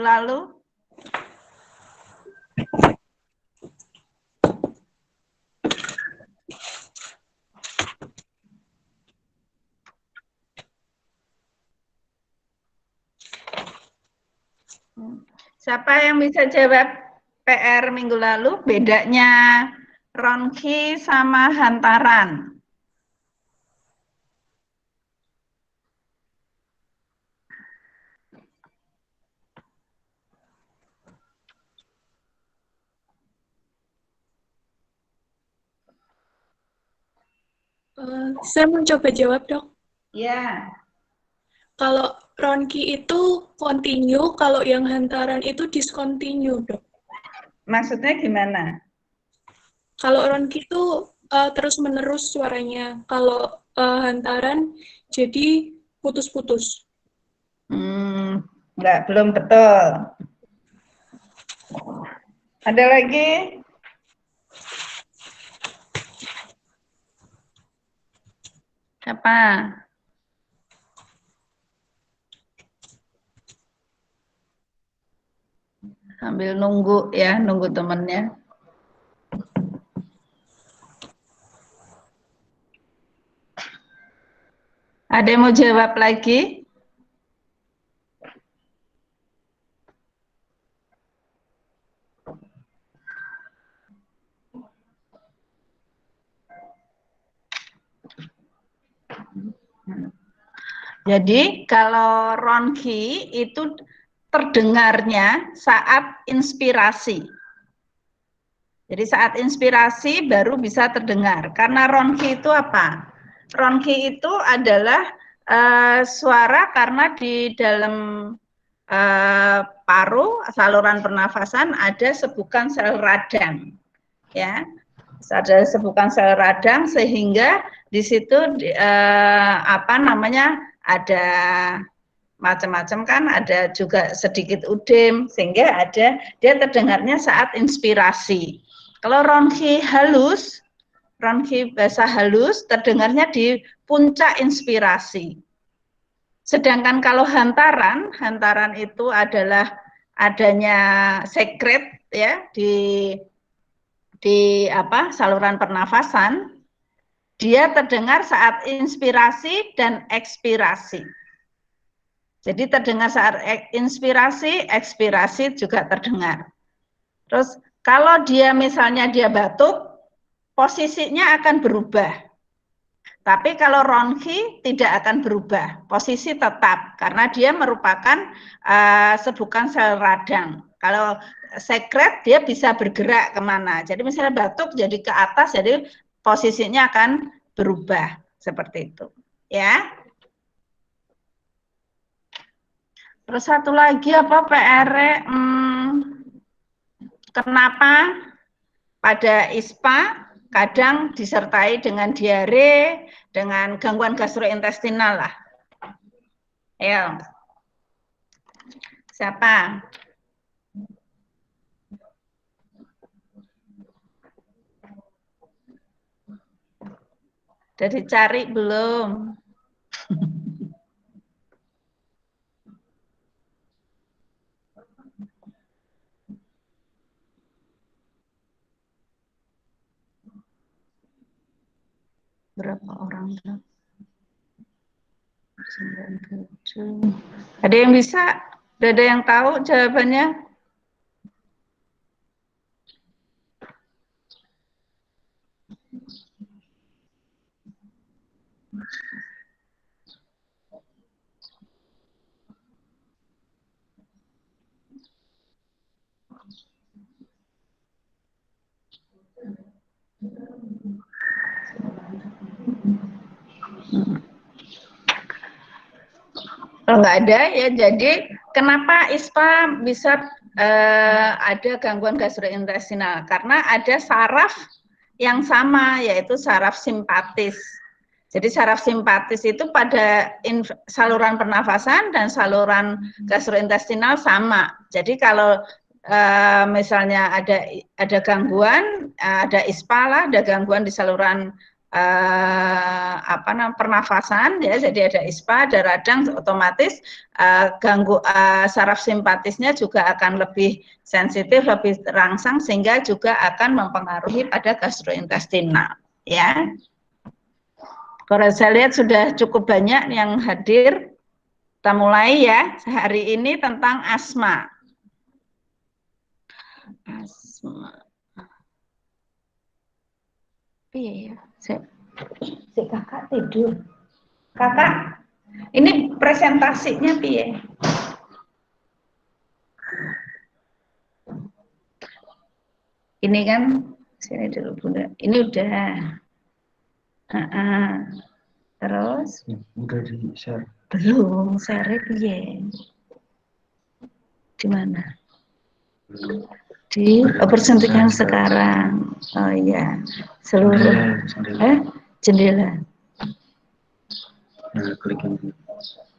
lalu? Siapa yang bisa jawab PR minggu lalu? Bedanya Ronki sama hantaran. Saya mencoba jawab, Dok. Ya. Kalau Ronki itu continue, kalau yang hantaran itu discontinue, Dok. Maksudnya gimana? Kalau Ronki itu terus-menerus suaranya. Kalau hantaran jadi putus-putus. Enggak, belum betul. Ada lagi? Siapa? Sambil nunggu ya, nunggu temennya. Ada yang mau jawab lagi? Jadi kalau Ronki itu terdengarnya saat inspirasi. Jadi saat inspirasi baru bisa terdengar. Karena Ronki itu apa? Ronki itu adalah suara karena di dalam paru, saluran pernafasan ada sebukan sel radang. Ya, ada sebukan sel radang sehingga di situ ada macam-macam kan, ada juga sedikit udem sehingga ada dia terdengarnya saat inspirasi. Kalau ronki halus, ronki basah halus terdengarnya di puncak inspirasi. Sedangkan kalau hantaran, hantaran itu adalah adanya sekret ya di saluran pernafasan, dia terdengar saat inspirasi dan ekspirasi. Jadi terdengar saat inspirasi, ekspirasi juga terdengar. Terus kalau dia misalnya dia batuk, posisinya akan berubah. Tapi kalau ronki tidak akan berubah, posisi tetap karena dia merupakan sebukan sel radang. Kalau sekret dia bisa bergerak kemana. Jadi misalnya batuk jadi ke atas, jadi posisinya akan berubah seperti itu. Ya. Terus satu lagi apa PR? Kenapa pada ISPA kadang disertai dengan diare, dengan gangguan gastrointestinal lah. Ayo. Siapa? Udah dicari belum? Berapa orang? 97. Ada yang bisa? Udah ada yang tahu jawabannya? Kalau nggak ada ya, jadi kenapa ISPA bisa ada gangguan gastrointestinal? Karena ada saraf yang sama, yaitu saraf simpatis. Jadi saraf simpatis itu pada saluran pernafasan dan saluran gastrointestinal sama. Jadi kalau misalnya ada gangguan, ada ISPA lah, ada gangguan di saluran pernafasan ya, jadi ada ispa, ada radang, otomatis saraf simpatisnya juga akan lebih sensitif, lebih terangsang, sehingga juga akan mempengaruhi pada gastrointestinal ya. Kalau saya lihat sudah cukup banyak yang hadir. Kita mulai ya hari ini tentang asma. Asma. Iya, si kakak tidur. Kakak, ini presentasinya piye? Ini kan sini dulu Bunda. Ini udah. Terus? Udah di share. Belum, share piye? Di mana? Di persentuhan sekarang. Oh iya, seluruh jendela. Nah, klik ini.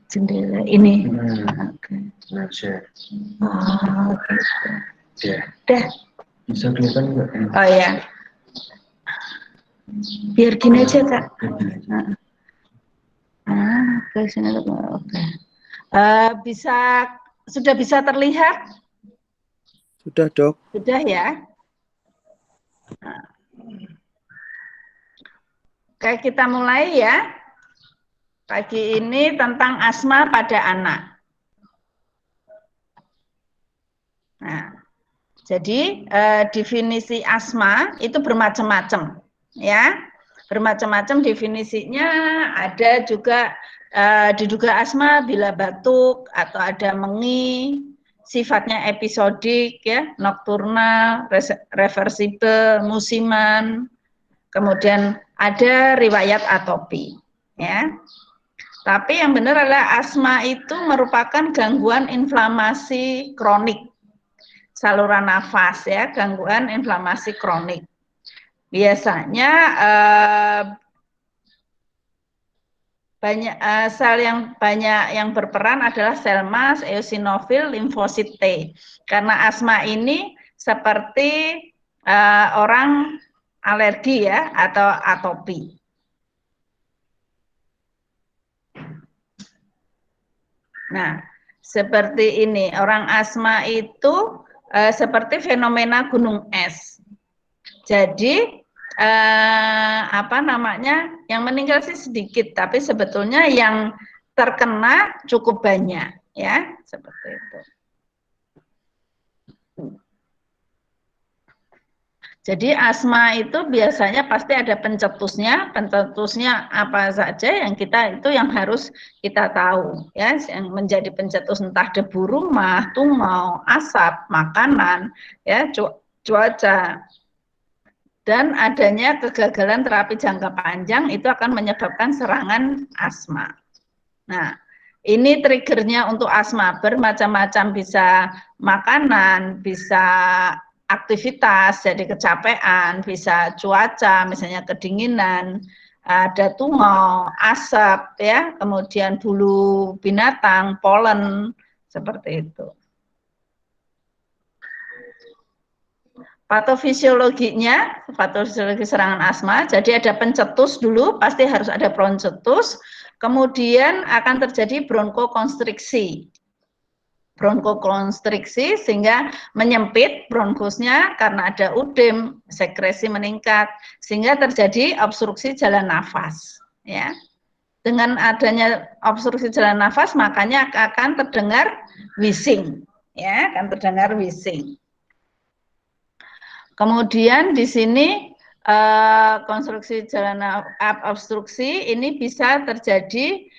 Jendela ini. Oke. Nah, share. Oh, gitu. Ya. Dah. Bisa kelihatan nggak? Oh ya. Biar gini aja Kak. Ke sini oke. Sudah bisa terlihat? Sudah, Dok. Sudah ya. Oke, kita mulai ya. Pagi ini tentang asma pada anak. Nah, jadi definisi asma itu bermacam-macam, ya. Bermacam-macam definisinya. Ada juga diduga asma bila batuk atau ada mengi, sifatnya episodik, ya, nokturnal, reversibel, musiman. Kemudian ada riwayat atopi, ya. Tapi yang benar adalah asma itu merupakan gangguan inflamasi kronik saluran nafas, ya, gangguan inflamasi kronik. Biasanya sel yang banyak yang berperan adalah sel mas, eosinofil, limfosit T. Karena asma ini seperti orang alergi ya atau atopi. Nah, seperti ini, orang asma itu seperti fenomena gunung es. Jadi yang meninggal sih sedikit, tapi sebetulnya yang terkena cukup banyak, ya, seperti itu. Jadi asma itu biasanya pasti ada pencetusnya apa saja yang yang harus kita tahu, ya, yang menjadi pencetus entah debu rumah, tungau, asap, makanan, ya, cuaca. Dan adanya kegagalan terapi jangka panjang itu akan menyebabkan serangan asma. Nah, ini triggernya untuk asma bermacam-macam, bisa makanan, bisa aktivitas, jadi kecapean, bisa cuaca, misalnya kedinginan, ada tungau, asap, ya, kemudian bulu binatang, polen, seperti itu. Patofisiologi serangan asma, jadi ada pencetus dulu, pasti harus ada pencetus, kemudian akan terjadi bronkokonstriksi. Bronkokonstriksi sehingga menyempit bronkusnya karena ada udem, sekresi meningkat, sehingga terjadi obstruksi jalan nafas. Ya. Dengan adanya obstruksi jalan nafas, makanya akan terdengar wheezing. Ya, akan terdengar wheezing. Kemudian di sini konstruksi jalan obstruksi ini bisa terjadi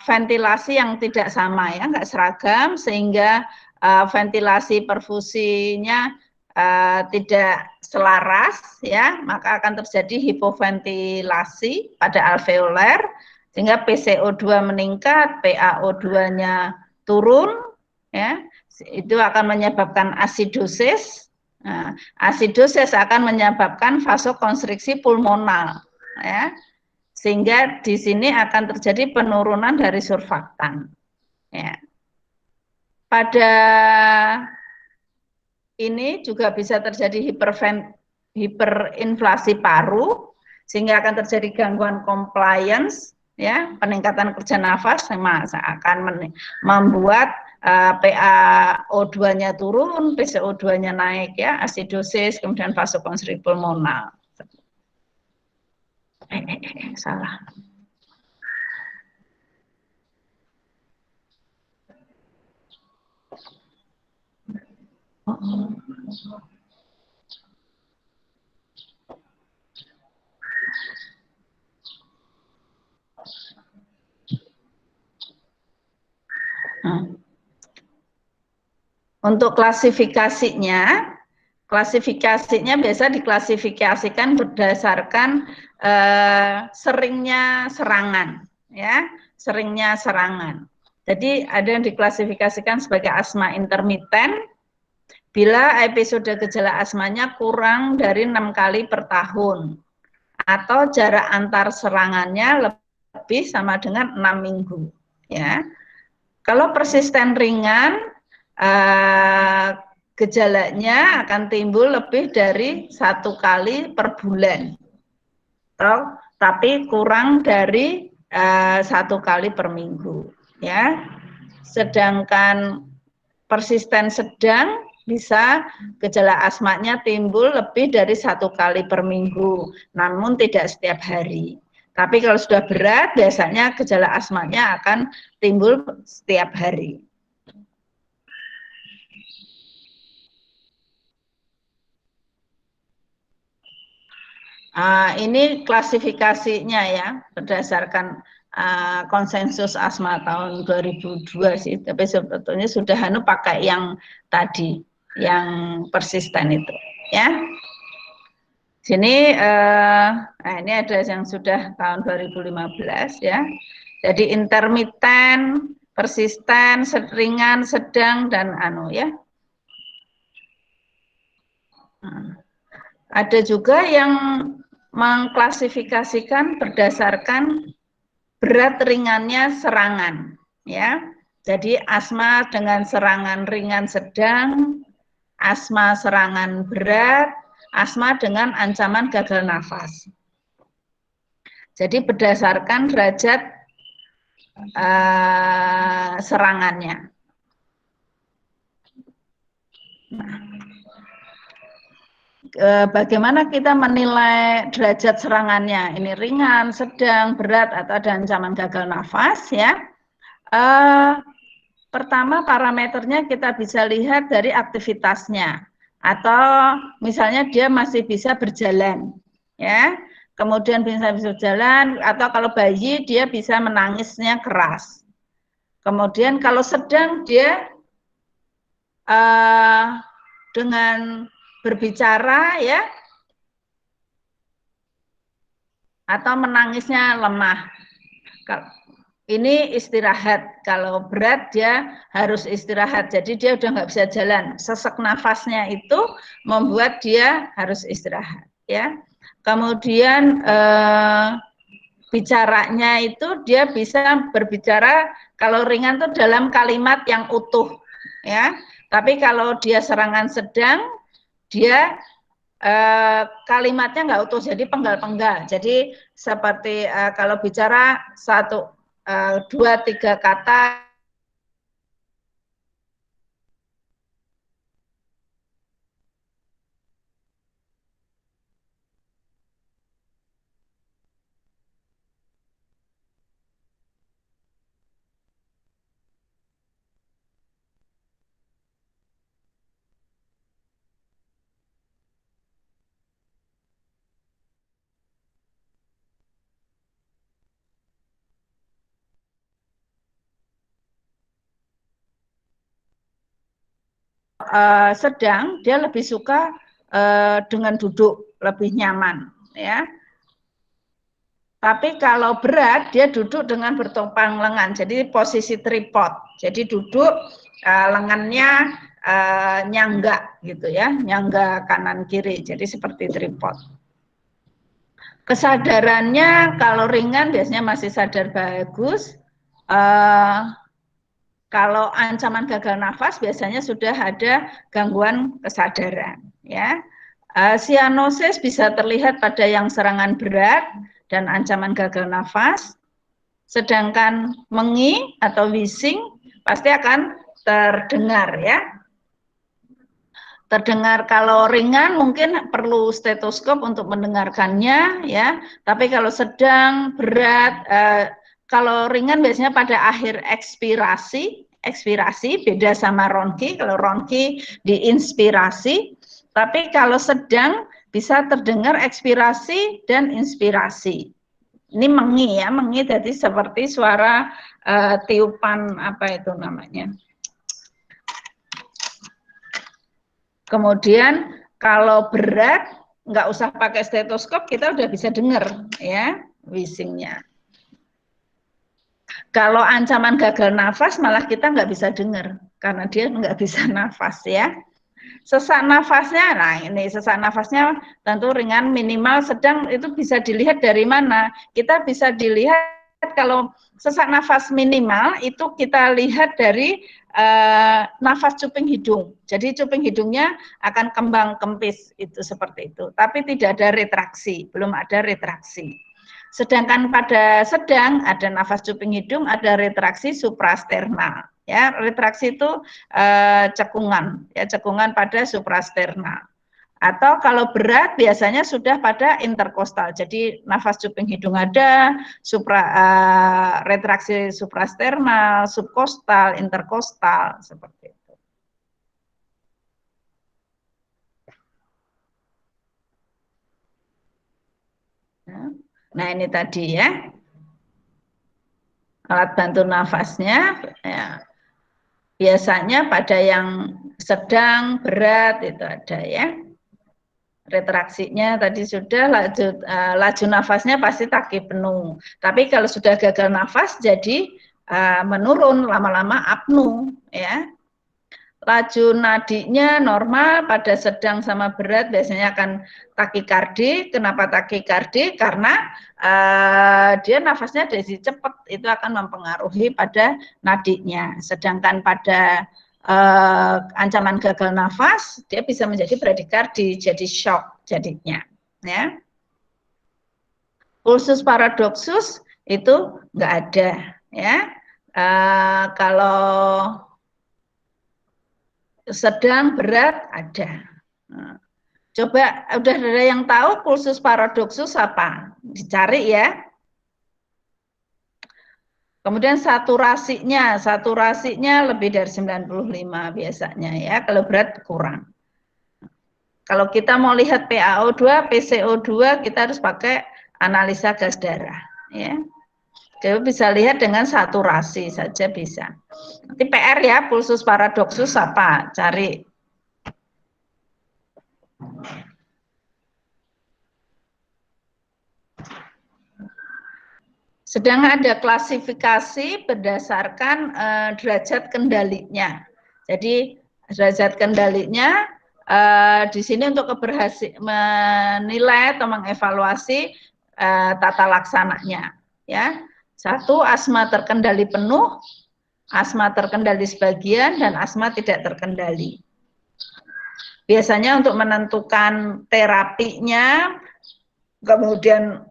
ventilasi yang tidak sama, ya, nggak seragam, sehingga ventilasi perfusinya tidak selaras, ya, maka akan terjadi hipoventilasi pada alveoler, sehingga PCO2 meningkat, PaO2-nya turun, ya, itu akan menyebabkan asidosis. Nah, asidosis akan menyebabkan vasokonstriksi pulmonal, ya, sehingga di sini akan terjadi penurunan dari surfaktan. Ya. Pada ini juga bisa terjadi hiperinflasi paru, sehingga akan terjadi gangguan compliance, ya, peningkatan kerja nafas, akan membuat PaO2-nya turun, PCO2-nya naik, ya, asidosis, kemudian vasokonstriksi pulmonal. Salah. Untuk klasifikasinya biasa diklasifikasikan berdasarkan seringnya serangan, ya, seringnya serangan. Jadi ada yang diklasifikasikan sebagai asma intermiten bila episode gejala asmanya kurang dari 6 kali per tahun atau jarak antar serangannya lebih sama dengan 6 minggu, ya. Kalau persisten ringan, gejalanya akan timbul lebih dari 1 kali per bulan, tapi kurang dari 1 kali per minggu, ya. Sedangkan persisten sedang bisa gejala asmanya timbul lebih dari 1 kali per minggu, namun tidak setiap hari. Tapi kalau sudah berat, biasanya gejala asmanya akan timbul setiap hari. Ini klasifikasinya, ya, berdasarkan konsensus asma tahun 2002 sih, tapi sebetulnya sudah pakai yang tadi, yang persisten itu, ya. Sini ini ada yang sudah tahun 2015, ya. Jadi intermiten, persisten, ringan, sedang, dan ya. Ada juga yang mengklasifikasikan berdasarkan berat ringannya serangan, ya. Jadi asma dengan serangan ringan sedang, asma serangan berat, asma dengan ancaman gagal nafas. Jadi berdasarkan derajat serangannya. Bagaimana kita menilai derajat serangannya? Ini ringan, sedang, berat, atau ada ancaman gagal nafas, ya. Pertama, parameternya kita bisa lihat dari aktivitasnya, atau misalnya dia masih bisa berjalan, ya. Kemudian bisa berjalan, atau kalau bayi dia bisa menangisnya keras. Kemudian kalau sedang dia dengan berbicara, ya, atau menangisnya lemah. Ini istirahat. Kalau berat dia harus istirahat. Jadi dia udah nggak bisa jalan. Sesak nafasnya itu membuat dia harus istirahat, ya. Kemudian bicaranya itu dia bisa berbicara kalau ringan tuh dalam kalimat yang utuh, ya. Tapi kalau dia serangan sedang, dia kalimatnya nggak utuh, jadi penggal-penggal. Jadi seperti kalau bicara 1, 2, 3 kata. Sedang dia lebih suka dengan duduk, lebih nyaman, ya. Tapi kalau berat dia duduk dengan bertopang lengan, jadi posisi tripod. Jadi duduk lengannya nyangga gitu, ya, nyangga kanan kiri. Jadi seperti tripod. Kesadarannya kalau ringan biasanya masih sadar bagus. Kalau ancaman gagal nafas biasanya sudah ada gangguan kesadaran, ya. Sianosis bisa terlihat pada yang serangan berat dan ancaman gagal nafas, sedangkan mengi atau wheezing pasti akan terdengar ya. Terdengar. Kalau ringan mungkin perlu stetoskop untuk mendengarkannya ya, tapi kalau sedang berat, kalau ringan biasanya pada akhir ekspirasi beda sama ronki. Kalau ronki diinspirasi, tapi kalau sedang bisa terdengar ekspirasi dan inspirasi. Ini mengi ya, mengi jadi seperti suara tiupan apa itu namanya. Kemudian kalau berat nggak usah pakai stetoskop, kita udah bisa dengar ya wheezingnya. Kalau ancaman gagal nafas malah kita nggak bisa dengar karena dia nggak bisa nafas ya. Sesak nafasnya, nah ini sesak nafasnya tentu ringan, minimal, sedang itu bisa dilihat dari mana? Kita bisa dilihat kalau sesak nafas minimal itu kita lihat dari nafas cuping hidung. Jadi cuping hidungnya akan kembang kempis itu seperti itu. Tapi tidak ada retraksi, belum ada retraksi. Sedangkan pada sedang ada nafas cuping hidung, ada retraksi suprasternal. Ya, retraksi itu cekungan, ya cekungan pada suprasternal. Atau kalau berat biasanya sudah pada interkostal. Jadi nafas cuping hidung ada, retraksi suprasternal, subkostal, interkostal seperti itu. Nah ini tadi ya alat bantu nafasnya. Ya. Biasanya pada yang sedang berat itu ada ya. Retraksinya tadi sudah, laju nafasnya pasti taki penuh. Tapi kalau sudah gagal nafas jadi menurun, lama-lama apnu ya. Laju nadinya normal, pada sedang sama berat biasanya akan takikardi. Kenapa takikardi? Karena dia nafasnya dari cepat, itu akan mempengaruhi pada nadinya. Sedangkan pada ancaman gagal nafas, dia bisa menjadi bradikardi, jadi shock jadinya. Ya. Pulsus paradoxus itu nggak ada. Ya. Kalau sedang berat ada. Coba udah ada yang tahu pulsus paradoxus apa? Dicari ya. Kemudian saturasinya lebih dari 95 biasanya ya, kalau berat kurang. Kalau kita mau lihat PaO2, PCO2 kita harus pakai analisa gas darah ya. Jadi bisa lihat dengan saturasi saja bisa. Nanti PR ya, pulsus paradoxus apa? Cari. Sedang ada klasifikasi berdasarkan derajat kendalinya. Jadi derajat kendalinya di sini untuk menilai atau mengevaluasi tata laksananya. Ya, 1 asma terkendali penuh, asma terkendali sebagian, dan asma tidak terkendali. Biasanya untuk menentukan terapinya, kemudian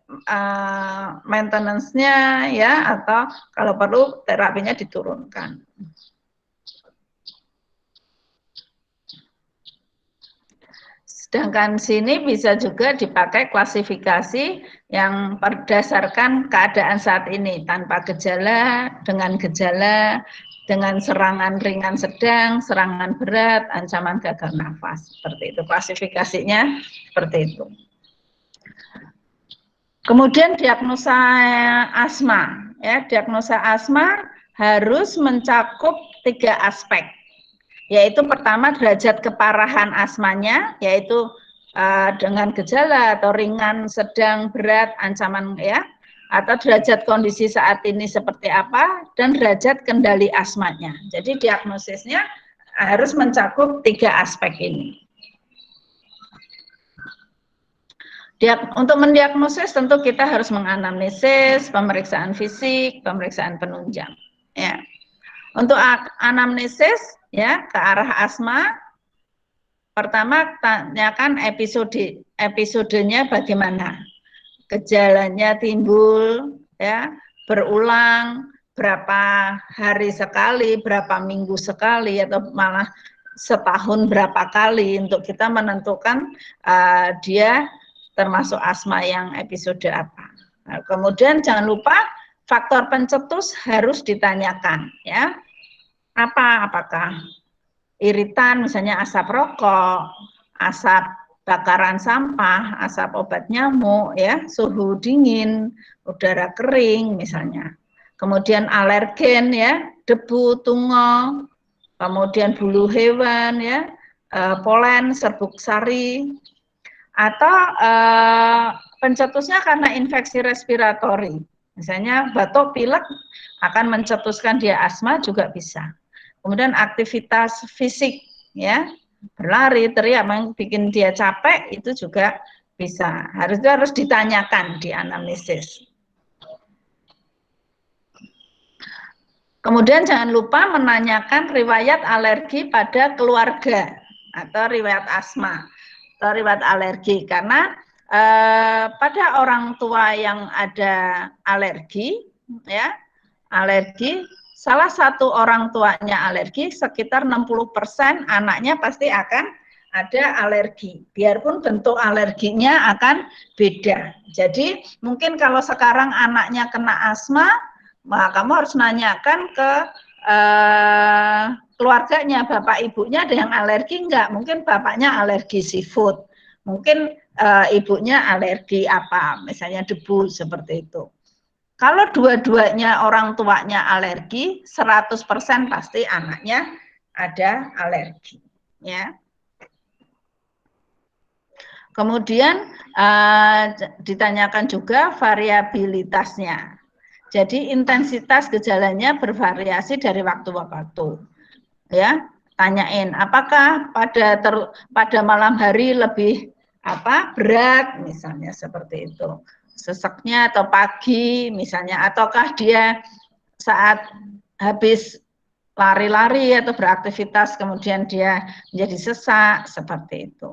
maintenance-nya ya, atau kalau perlu terapinya diturunkan. Sedangkan sini bisa juga dipakai klasifikasi yang berdasarkan keadaan saat ini, tanpa gejala, dengan gejala, dengan serangan ringan sedang, serangan berat, ancaman gagal nafas. Seperti itu klasifikasinya, seperti itu. Kemudian diagnosa asma, ya, diagnosa asma harus mencakup 3 aspek, yaitu pertama derajat keparahan asmanya, yaitu dengan gejala atau ringan, sedang, berat, ancaman ya, atau derajat kondisi saat ini seperti apa, dan derajat kendali asmanya. Jadi diagnosisnya harus mencakup 3 aspek ini. Untuk mendiagnosis tentu kita harus menganamnesis, pemeriksaan fisik, pemeriksaan penunjang. Ya. Untuk anamnesis ya ke arah asma, pertama tanyakan episodenya bagaimana, gejalanya timbul, ya, berulang, berapa hari sekali, berapa minggu sekali, atau malah setahun berapa kali, untuk kita menentukan dia termasuk asma yang episode apa. Nah, kemudian jangan lupa faktor pencetus harus ditanyakan, ya. Apakah iritan, misalnya asap rokok, asap bakaran sampah, asap obat nyamuk, ya, suhu dingin, udara kering misalnya. Kemudian alergen, ya, debu, tungau, kemudian bulu hewan, ya, polen, serbuk sari, atau pencetusnya karena infeksi respiratori. Misalnya batuk pilek akan mencetuskan dia asma juga bisa. Kemudian aktivitas fisik, ya, berlari, teriak, bikin dia capek, itu juga bisa. Harus ditanyakan di anamnesis. Kemudian jangan lupa menanyakan riwayat alergi pada keluarga atau riwayat asma atau riwayat alergi, karena pada orang tua yang ada alergi, ya, alergi, salah satu orang tuanya alergi, sekitar 60% anaknya pasti akan ada alergi, biarpun bentuk alerginya akan beda. Jadi mungkin kalau sekarang anaknya kena asma, maka kamu harus nanyakan ke keluarganya, bapak ibunya ada yang alergi enggak? Mungkin bapaknya alergi seafood, mungkin ibunya alergi apa, misalnya debu, seperti itu. Kalau dua-duanya orang tuanya alergi, 100% pasti anaknya ada alergi, ya. Kemudian ditanyakan juga variabilitasnya. Jadi intensitas gejalanya bervariasi dari waktu ke waktu. Ya, tanyain apakah pada malam hari lebih berat, misalnya seperti itu. Sesaknya, atau pagi misalnya, ataukah dia saat habis lari-lari atau beraktivitas kemudian dia menjadi sesak, seperti itu.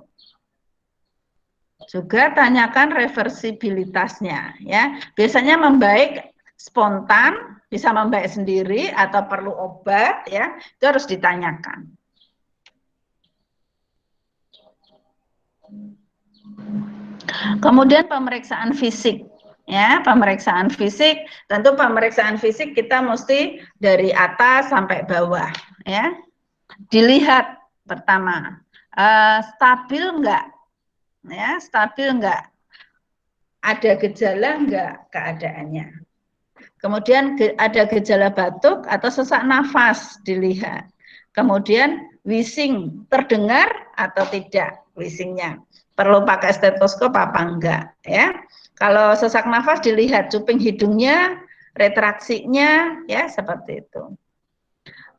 Juga tanyakan reversibilitasnya, ya. Biasanya membaik spontan, bisa membaik sendiri atau perlu obat, ya. Itu harus ditanyakan. Kemudian pemeriksaan fisik, ya. Pemeriksaan fisik, tentu pemeriksaan fisik kita mesti dari atas sampai bawah, ya. Dilihat pertama, stabil enggak, ya, stabil enggak, ada gejala enggak keadaannya. Kemudian ada gejala batuk atau sesak nafas, dilihat. Kemudian wheezing, terdengar atau tidak wheezingnya, perlu pakai stetoskop apa enggak, ya. Kalau sesak nafas dilihat cuping hidungnya, retraksinya, ya, seperti itu.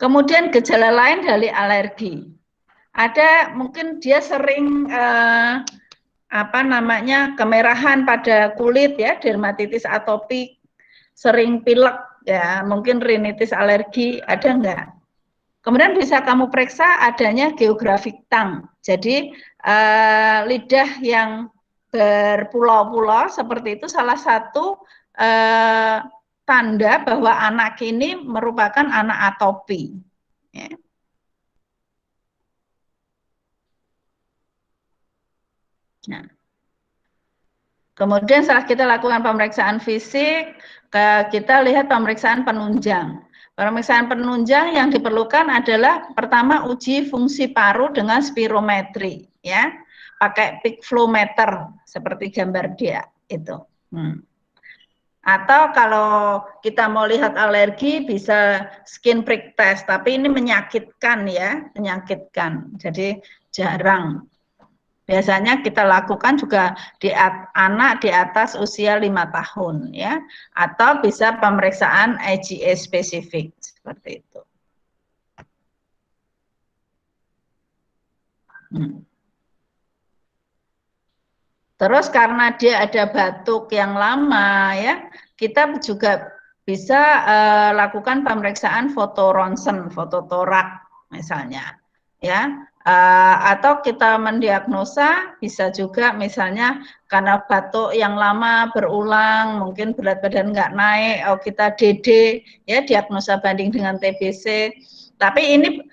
Kemudian gejala lain dari alergi, ada mungkin dia sering kemerahan pada kulit, ya, dermatitis atopik, sering pilek, ya, mungkin rinitis alergi, ada enggak? Kemudian bisa kamu periksa adanya geographic tongue, jadi lidah yang berpulau-pulau seperti itu salah satu tanda bahwa anak ini merupakan anak atopi, ya. Nah, kemudian setelah kita lakukan pemeriksaan fisik, kita lihat pemeriksaan penunjang. Pemeriksaan penunjang yang diperlukan adalah pertama uji fungsi paru dengan spirometri, ya, pakai peak flow meter seperti gambar dia itu. Atau kalau kita mau lihat alergi bisa skin prick test, tapi ini menyakitkan, ya, menyakitkan, jadi jarang. Biasanya kita lakukan juga di anak di atas usia 5 tahun, ya, atau bisa pemeriksaan IgE spesifik seperti itu. Terus karena dia ada batuk yang lama, ya, kita juga bisa lakukan pemeriksaan foto ronsen, foto torak misalnya. ya. Atau kita mendiagnosa bisa juga misalnya karena batuk yang lama berulang, mungkin berat badan nggak naik, kita DD, ya diagnosa banding dengan TBC. Tapi ini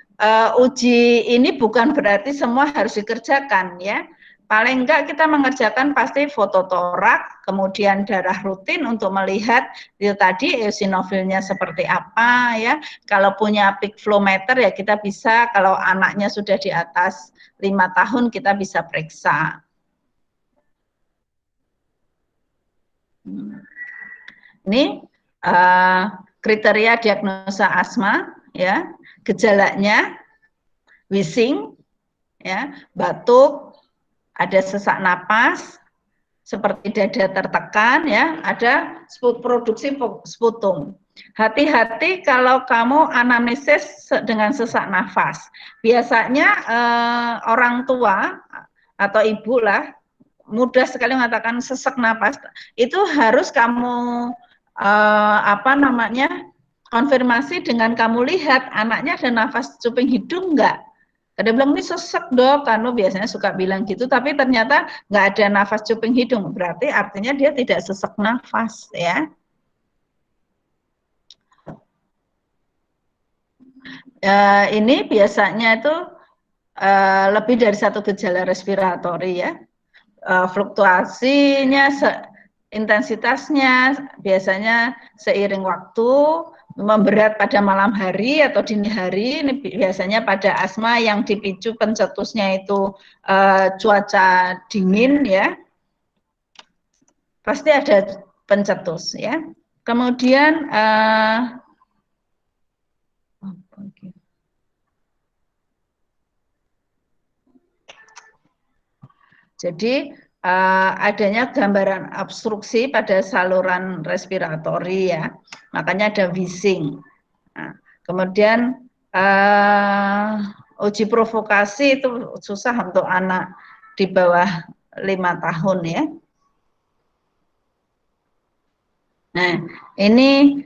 uji ini bukan berarti semua harus dikerjakan, ya. Paling enggak kita mengerjakan pasti foto torak, kemudian darah rutin untuk melihat itu tadi eosinofilnya seperti apa, ya. Kalau punya peak flow meter ya kita bisa, kalau anaknya sudah di atas 5 tahun kita bisa periksa. Ini kriteria diagnosa asma, ya. Gejalanya wheezing, ya, batuk, ada sesak napas, seperti dada tertekan, ya, ada produksi sputum. Hati-hati kalau kamu anamnesis dengan sesak nafas. Biasanya orang tua atau ibu lah mudah sekali mengatakan sesak nafas. Itu harus kamu konfirmasi dengan kamu lihat anaknya ada nafas cuping hidung enggak. Ada bilang ini sesek dok, karena biasanya suka bilang gitu, tapi ternyata nggak ada nafas cuping hidung, berarti artinya dia tidak sesek nafas, ya. Ini biasanya itu lebih dari satu gejala respiratori, ya. Fluktuasinya, intensitasnya biasanya seiring waktu, memberat pada malam hari atau dini hari, ini biasanya pada asma yang dipicu pencetusnya itu cuaca dingin, ya, pasti ada pencetus, ya. Kemudian jadi adanya gambaran obstruksi pada saluran respiratori, ya, makanya ada wheezing. Nah, kemudian uji provokasi itu susah untuk anak di bawah 5 tahun, ya. Nah, ini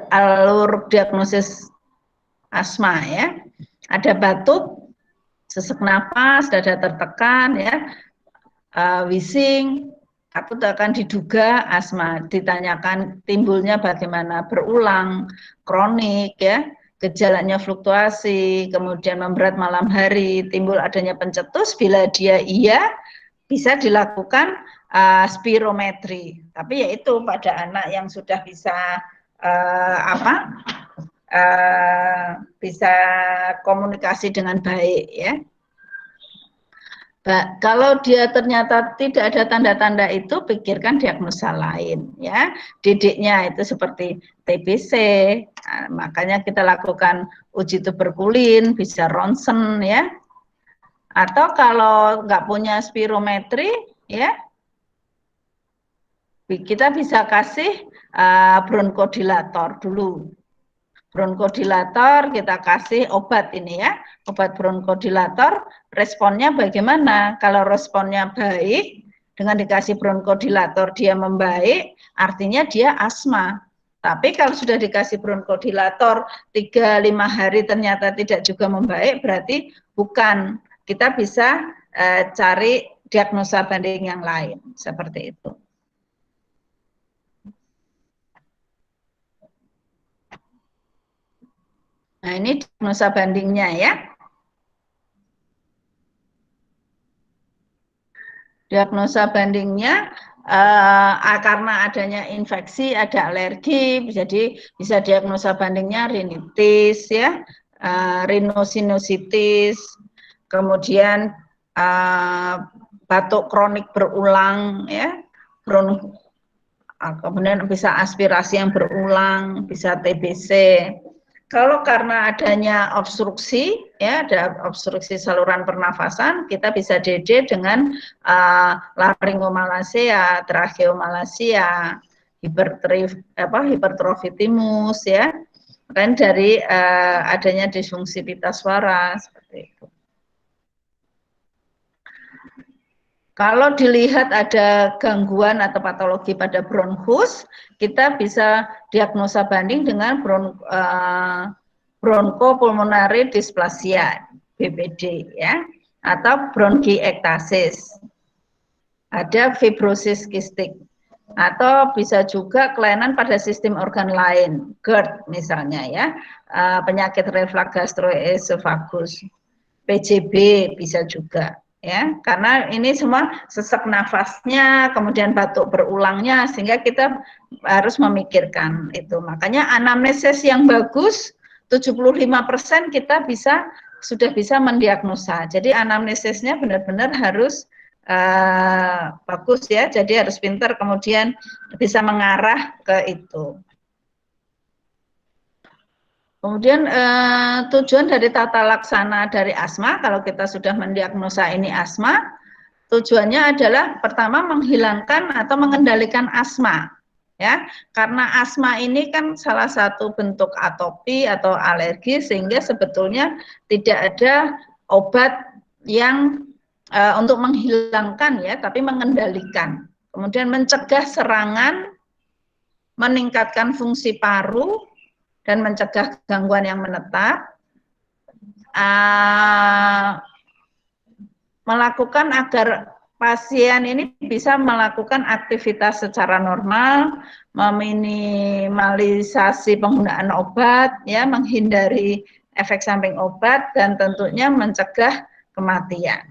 alur diagnosis asma, ya. Ada batuk, sesak napas, dada tertekan, ya, wheezing, itu akan diduga asma. Ditanyakan timbulnya bagaimana, berulang, kronik, ya, gejalanya fluktuasi, kemudian memberat malam hari, timbul adanya pencetus. Bila dia iya, bisa dilakukan spirometri. Tapi yaitu pada anak yang sudah bisa bisa komunikasi dengan baik, ya. Kalau dia ternyata tidak ada tanda-tanda itu, pikirkan diagnosa lain, ya. Didiknya itu seperti TBC, makanya kita lakukan uji tuberkulin, bisa ronsen, ya. Atau kalau nggak punya spirometri, ya, kita bisa kasih bronkodilator dulu. Bronkodilator kita kasih obat ini, ya, obat bronkodilator, responnya bagaimana? Kalau responnya baik, dengan dikasih bronkodilator dia membaik, artinya dia asma. Tapi kalau sudah dikasih bronkodilator 3-5 hari ternyata tidak juga membaik, berarti bukan. Kita bisa cari diagnosa banding yang lain, seperti itu. Nah, ini diagnosa bandingnya, ya. Diagnosa bandingnya karena adanya infeksi, ada alergi, jadi bisa diagnosa bandingnya rinitis, ya, rhinosinusitis, kemudian batuk kronik berulang, ya, kemudian bisa aspirasi yang berulang, bisa TBC. Kalau karena adanya obstruksi, ya, ada obstruksi saluran pernafasan, kita bisa DD dengan laringomalacia, tracheomalacia, hipertrofi timus, ya, kan dari adanya disfungsi pita suara seperti itu. Kalau dilihat ada gangguan atau patologi pada bronkus, kita bisa diagnosa banding dengan bronchopulmonary dysplasia (BPD) ya, atau bronkiektasis. Ada fibrosis kistik, atau bisa juga kelainan pada sistem organ lain, GERD misalnya ya, penyakit reflux gastroesophagus, PJB bisa juga. Ya, karena ini semua sesak nafasnya, kemudian batuk berulangnya, sehingga kita harus memikirkan itu. Makanya anamnesis yang bagus, 75% kita sudah bisa mendiagnosa. Jadi anamnesisnya benar-benar harus bagus ya, jadi harus pintar, kemudian bisa mengarah ke itu. Kemudian tujuan dari tata laksana dari asma, kalau kita sudah mendiagnosa ini asma, tujuannya adalah pertama menghilangkan atau mengendalikan asma, ya, karena asma ini kan salah satu bentuk atopi atau alergi, sehingga sebetulnya tidak ada obat yang untuk menghilangkan ya, tapi mengendalikan. Kemudian mencegah serangan, meningkatkan fungsi paru, dan mencegah gangguan yang menetap, melakukan agar pasien ini bisa melakukan aktivitas secara normal, meminimalisasi penggunaan obat, ya, menghindari efek samping obat, dan tentunya mencegah kematian.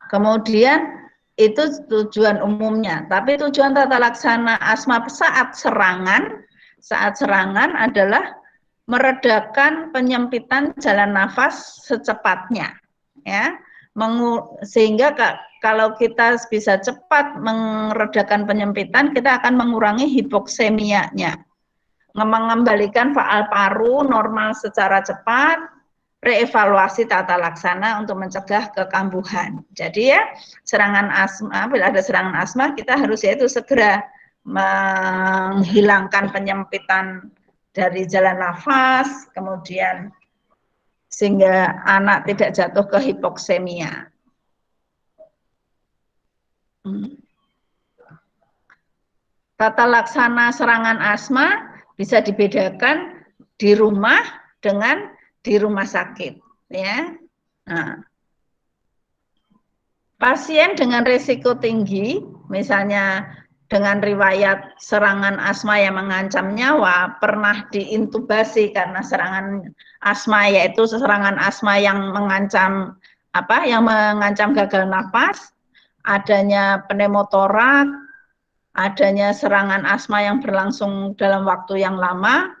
Kemudian itu tujuan umumnya, tapi tujuan tata laksana asma saat serangan adalah meredakan penyempitan jalan nafas secepatnya, ya, sehingga kalau kita bisa cepat meredakan penyempitan, kita akan mengurangi hipoksemianya, mengembalikan faal paru normal secara cepat, reevaluasi tata laksana untuk mencegah kekambuhan. Jadi ya, serangan asma, bila ada serangan asma, kita harus yaitu segera menghilangkan penyempitan dari jalan nafas, kemudian sehingga anak tidak jatuh ke hipoksemia. Tata laksana serangan asma bisa dibedakan di rumah dengan di rumah sakit, ya. Nah, pasien dengan risiko tinggi, misalnya dengan riwayat serangan asma yang mengancam nyawa, pernah diintubasi karena serangan asma, yaitu serangan asma yang mengancam yang mengancam gagal nafas, adanya pneumotoraks, adanya serangan asma yang berlangsung dalam waktu yang lama,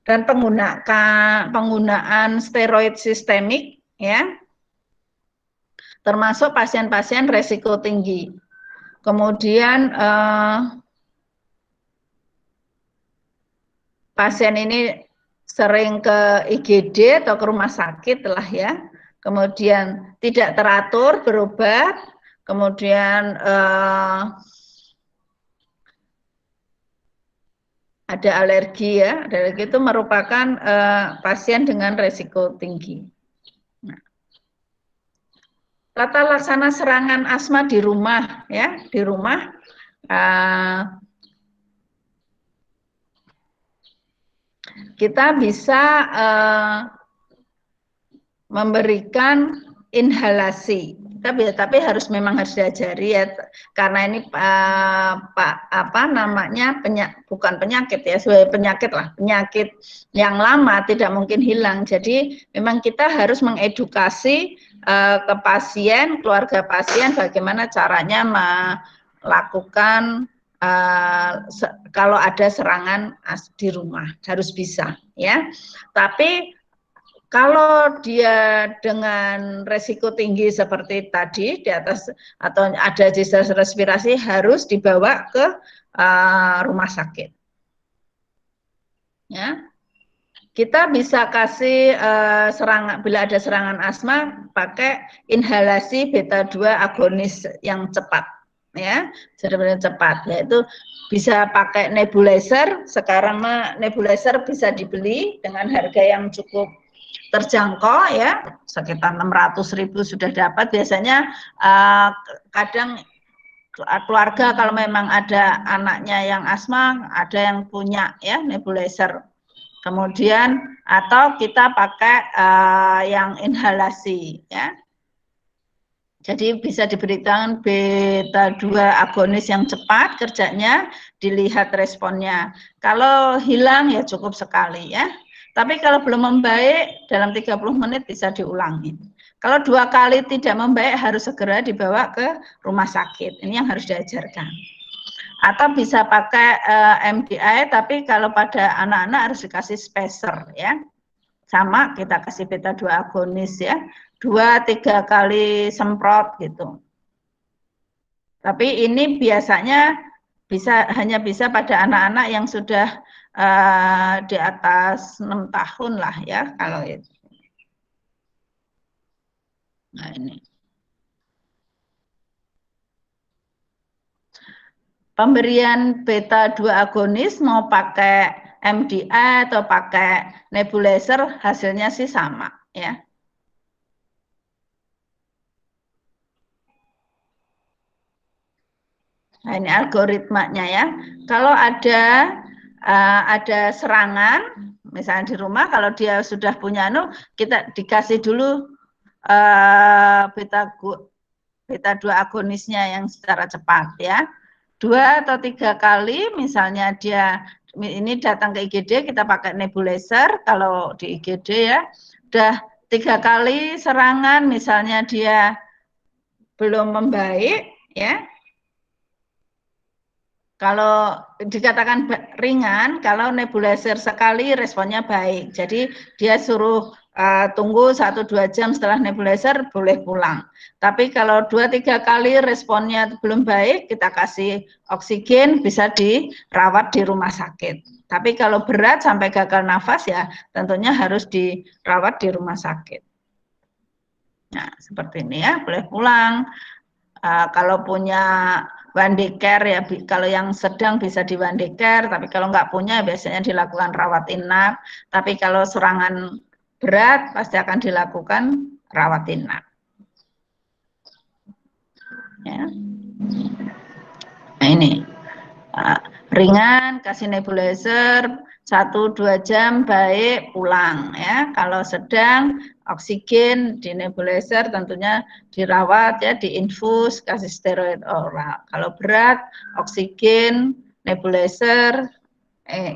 dan penggunaan steroid sistemik, ya, termasuk pasien-pasien resiko tinggi. Kemudian pasien ini sering ke IGD atau ke rumah sakit lah ya, kemudian tidak teratur berobat, kemudian ada alergi ya, alergi itu merupakan pasien dengan resiko tinggi. Nah, tata laksana serangan asma di rumah ya, di rumah kita bisa memberikan inhalasi. Tapi memang harus diajari ya, karena ini bukan penyakit ya, sebagai penyakit lah, penyakit yang lama tidak mungkin hilang. Jadi memang kita harus mengedukasi ke pasien, keluarga pasien, bagaimana caranya melakukan kalau ada serangan di rumah, harus bisa ya. Tapi kalau dia dengan resiko tinggi seperti tadi di atas atau ada distress respirasi, harus dibawa ke rumah sakit. Ya, kita bisa kasih bila ada serangan asma pakai inhalasi beta 2 agonis yang cepat, ya, benar-benar cepat, yaitu bisa pakai nebulizer. Sekarang nebulizer bisa dibeli dengan harga yang cukup terjangkau ya, sekitar 600.000 sudah dapat. Biasanya kadang keluarga kalau memang ada anaknya yang asma, ada yang punya ya nebulizer. Kemudian atau kita pakai yang inhalasi ya. Jadi bisa diberikan beta 2 agonis yang cepat kerjanya, dilihat responnya. Kalau hilang ya cukup sekali ya. Tapi kalau belum membaik dalam 30 menit bisa diulangi. Kalau 2 kali tidak membaik harus segera dibawa ke rumah sakit. Ini yang harus diajarkan. Atau bisa pakai MDI, tapi kalau pada anak-anak harus dikasih spacer ya. Sama kita kasih beta 2 agonis ya. 2-3 kali semprot gitu. Tapi ini biasanya hanya bisa pada anak-anak yang sudah di atas 6 tahun lah ya kalau itu. Nah ini. Pemberian beta 2 agonis mau pakai MDI atau pakai nebulizer hasilnya sih sama ya. Nah, ini algoritmanya ya. Kalau ada serangan, misalnya di rumah, kalau dia sudah punya kita dikasih dulu beta 2 agonisnya yang secara cepat ya. 2 atau 3 kali, misalnya dia ini datang ke IGD, kita pakai nebulizer, kalau di IGD ya, udah 3 kali serangan, misalnya dia belum membaik ya. Kalau dikatakan ringan, kalau nebulizer sekali responnya baik. Jadi dia suruh tunggu 1-2 jam setelah nebulizer boleh pulang. Tapi kalau 2-3 kali responnya belum baik, kita kasih oksigen, bisa dirawat di rumah sakit. Tapi kalau berat sampai gagal nafas ya tentunya harus dirawat di rumah sakit. Nah seperti ini ya, boleh pulang. Kalau punya one day care ya, kalau yang sedang bisa di one day care, tapi kalau nggak punya biasanya dilakukan rawat inap. Tapi kalau serangan berat pasti akan dilakukan rawat inap. Ya. Nah ini ringan, kasih nebulizer 1-2 jam baik, pulang ya. Kalau sedang oksigen di nebulizer tentunya dirawat ya, diinfus, kasih steroid oral. Kalau berat oksigen, nebulizer,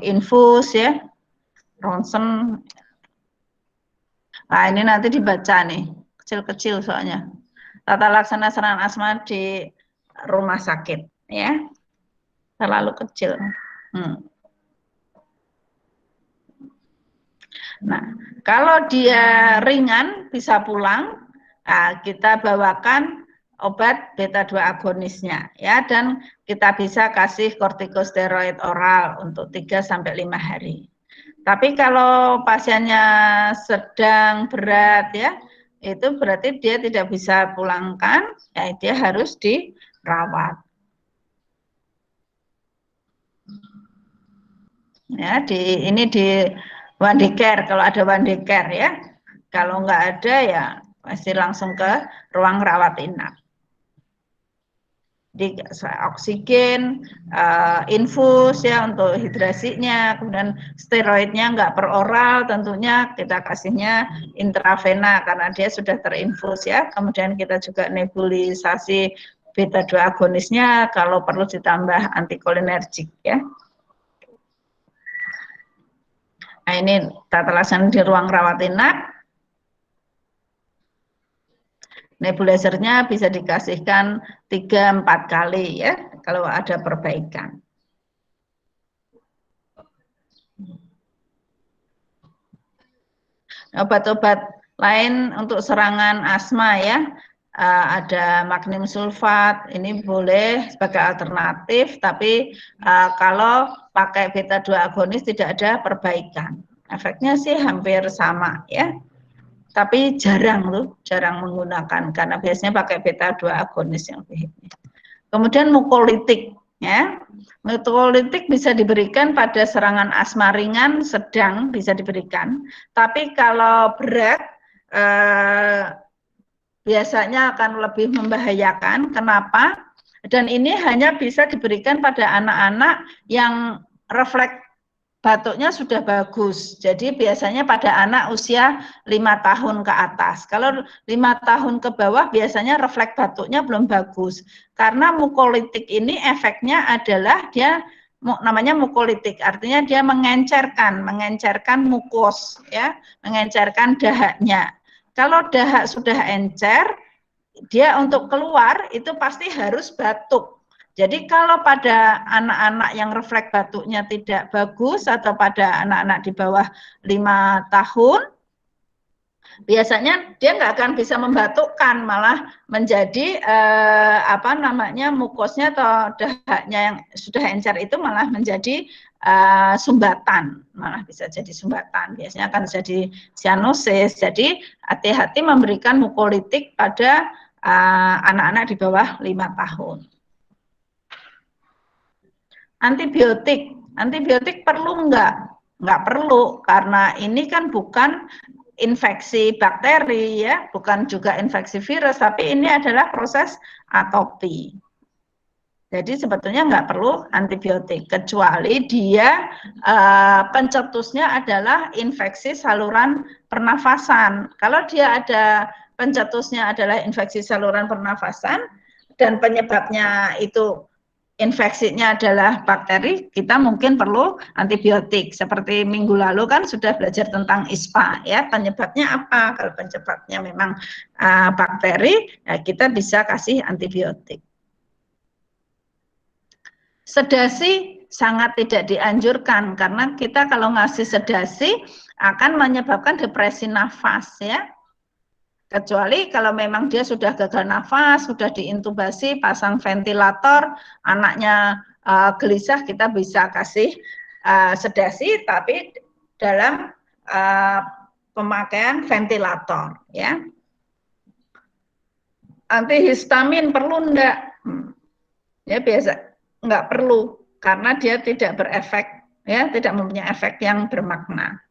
infus ya, ronsen. Nah ini nanti dibaca nih, kecil-kecil soalnya. Tata laksana serangan asma di rumah sakit ya, terlalu kecil. Nah, kalau dia ringan bisa pulang, kita bawakan obat beta 2 agonisnya ya, dan kita bisa kasih kortikosteroid oral untuk 3-5 hari. Tapi kalau pasiennya sedang berat ya, itu berarti dia tidak bisa pulangkan, ya dia harus dirawat. Ya, ini di one day care, kalau ada one day care ya. Kalau nggak ada ya pasti langsung ke ruang rawat inap. Di oksigen, infus ya untuk hidrasinya, kemudian steroidnya nggak per oral, tentunya kita kasihnya intravena karena dia sudah terinfus ya. Kemudian kita juga nebulisasi beta 2 agonisnya, kalau perlu ditambah antikolinergik ya. Nah ini tata laksana di ruang rawat inap. Nebulizernya bisa dikasihkan 3-4 kali ya, kalau ada perbaikan. Obat-obat lain untuk serangan asma ya, ada magneum sulfat, ini boleh sebagai alternatif, tapi kalau pakai beta 2 agonis tidak ada perbaikan. Efeknya sih hampir sama ya. Tapi jarang menggunakan karena biasanya pakai beta 2 agonis yang begini. Kemudian mukolitik. Ya, mukolytik bisa diberikan pada serangan asma ringan, sedang bisa diberikan. Tapi kalau berat biasanya akan lebih membahayakan. Kenapa? Dan ini hanya bisa diberikan pada anak-anak yang refleks batuknya sudah bagus. Jadi biasanya pada anak usia 5 tahun ke atas. Kalau 5 tahun ke bawah biasanya refleks batuknya belum bagus. Karena mukolytik ini efeknya adalah dia namanya mukolytik, artinya dia mengencerkan mukos, ya, mengencerkan dahaknya. Kalau dahak sudah encer, dia untuk keluar itu pasti harus batuk. Jadi kalau pada anak-anak yang refleks batuknya tidak bagus atau pada anak-anak di bawah 5 tahun, biasanya dia nggak akan bisa membatukkan, malah menjadi mukosnya atau dahaknya yang sudah encer itu malah menjadi sumbatan, malah bisa jadi sumbatan. Biasanya akan jadi cyanosis. Jadi hati-hati memberikan mukolytik pada anak-anak di bawah 5 tahun. Antibiotik perlu enggak? Enggak perlu, karena ini kan bukan infeksi bakteri, ya, bukan juga infeksi virus, tapi ini adalah proses atopi. Jadi sebetulnya enggak perlu antibiotik, kecuali dia pencetusnya adalah infeksi saluran pernafasan. Kalau dia ada pencetusnya adalah infeksi saluran pernafasan dan penyebabnya itu infeksinya adalah bakteri, kita mungkin perlu antibiotik. Seperti minggu lalu kan sudah belajar tentang ISPA, ya, penyebabnya apa? Kalau penyebabnya memang bakteri, ya kita bisa kasih antibiotik. Sedasi sangat tidak dianjurkan, karena kita kalau ngasih sedasi akan menyebabkan depresi nafas, ya. Kecuali kalau memang dia sudah gagal nafas, sudah diintubasi, pasang ventilator, anaknya gelisah, kita bisa kasih sedasi, tapi dalam pemakaian ventilator, ya. Antihistamin perlu enggak? Ya biasa, enggak perlu, karena dia tidak berefek, ya, tidak mempunyai efek yang bermakna.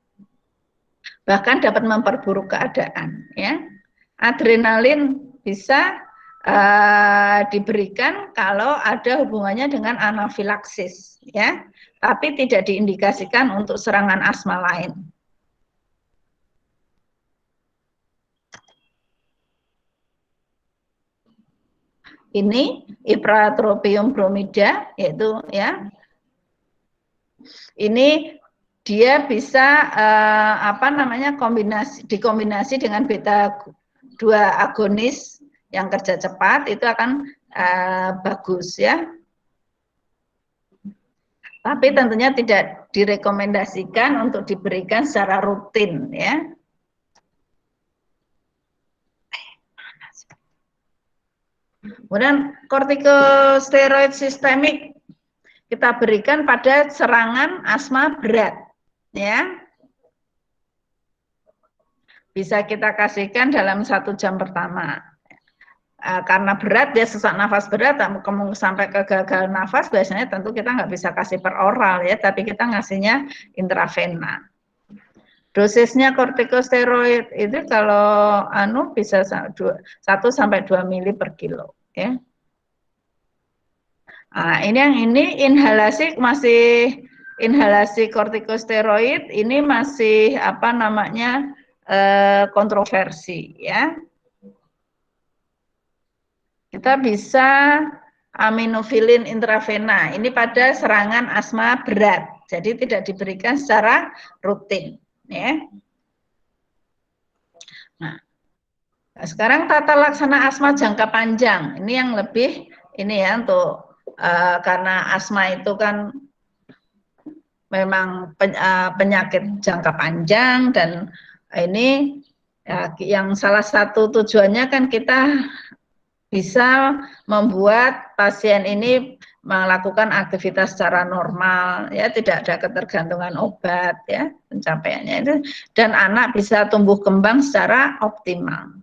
Bahkan dapat memperburuk keadaan, ya. Adrenalin bisa diberikan kalau ada hubungannya dengan anafilaksis, ya, tapi tidak diindikasikan untuk serangan asma lain. Ini Ipratropium bromida, yaitu, ya, ini dia bisa dikombinasi dengan beta 2 agonis yang kerja cepat, itu akan bagus, ya. Tapi tentunya tidak direkomendasikan untuk diberikan secara rutin, ya. Kemudian kortikosteroid sistemik kita berikan pada serangan asma berat, ya. Bisa kita kasihkan dalam 1 jam pertama. Karena berat, dia sesak nafas berat, sampai ke gagal nafas, biasanya tentu kita nggak bisa kasih per oral, ya, tapi kita ngasihnya intravena. Dosisnya kortikosteroid itu kalau bisa 1 sampai 2 mili per kilo, ya. Nah, ini inhalasi kortikosteroid ini masih kontroversi, ya. Kita bisa aminofilin intravena, ini pada serangan asma berat, jadi tidak diberikan secara rutin, ya. Nah, sekarang tata laksana asma jangka panjang, ini yang lebih ini, ya, untuk karena asma itu kan memang penyakit jangka panjang, dan ini ya, yang salah satu tujuannya kan kita bisa membuat pasien ini melakukan aktivitas secara normal, ya, tidak ada ketergantungan obat, ya, pencapaiannya itu, dan anak bisa tumbuh kembang secara optimal.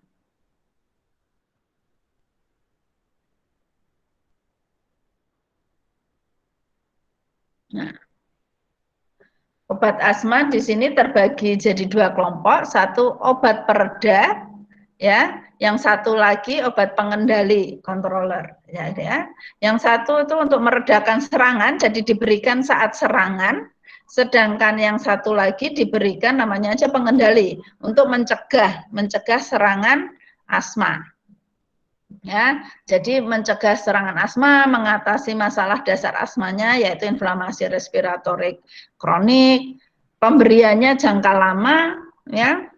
Nah, obat asma di sini terbagi jadi 2 kelompok, satu obat pereda, ya, yang satu lagi obat pengendali, controller, ya. Yang satu itu untuk meredakan serangan, jadi diberikan saat serangan, sedangkan yang satu lagi diberikan namanya aja pengendali untuk mencegah serangan asma. Ya, jadi mencegah serangan asma, mengatasi masalah dasar asmanya yaitu inflamasi respiratorik kronik, pemberiannya jangka lama, ya.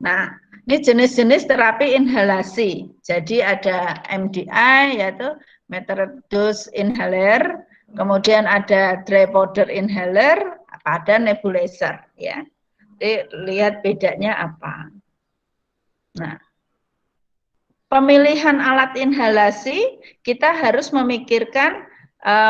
Nah, ini jenis-jenis terapi inhalasi. Jadi ada MDI yaitu metered dose inhaler, kemudian ada dry powder inhaler, ada nebulizer, ya. Jadi lihat bedanya apa. Nah, pemilihan alat inhalasi kita harus memikirkan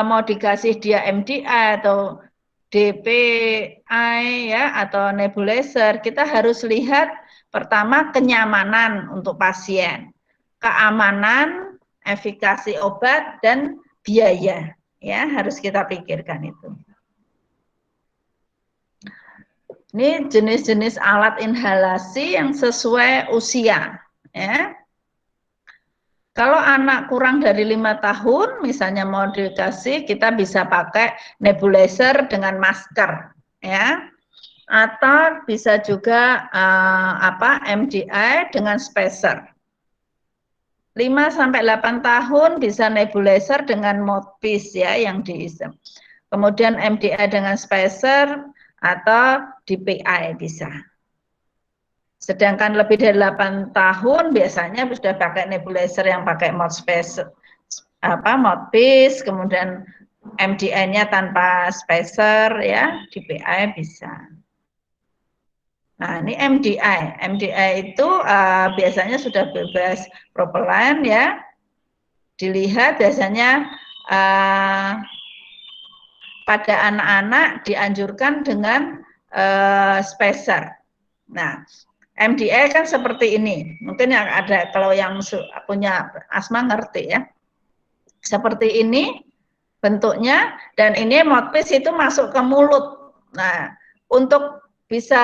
mau dikasih dia MDI atau DPI, ya, atau nebulizer. Kita harus lihat pertama kenyamanan untuk pasien, keamanan, efikasi obat, dan biaya, ya, harus kita pikirkan itu. Ini jenis-jenis alat inhalasi yang sesuai usia, ya. Kalau anak kurang dari 5 tahun, misalnya mau dikasih, kita bisa pakai nebulizer dengan masker, ya. Atau bisa juga MDI dengan spacer. 5-8 tahun bisa nebulizer dengan mouthpiece, ya, yang diisep. Kemudian MDI dengan spacer atau DPI bisa. Sedangkan lebih dari 8 tahun biasanya sudah pakai nebulizer yang pakai mouthpiece, kemudian MDI-nya tanpa spacer, ya, DPI bisa. Nah, ini MDI. MDI itu biasanya sudah bebas propellan, ya. Dilihat biasanya pada anak-anak dianjurkan dengan spacer. Nah, MDI kan seperti ini. Mungkin yang ada, kalau yang punya asma ngerti, ya. Seperti ini bentuknya, dan ini mouthpiece itu masuk ke mulut. Nah, untuk bisa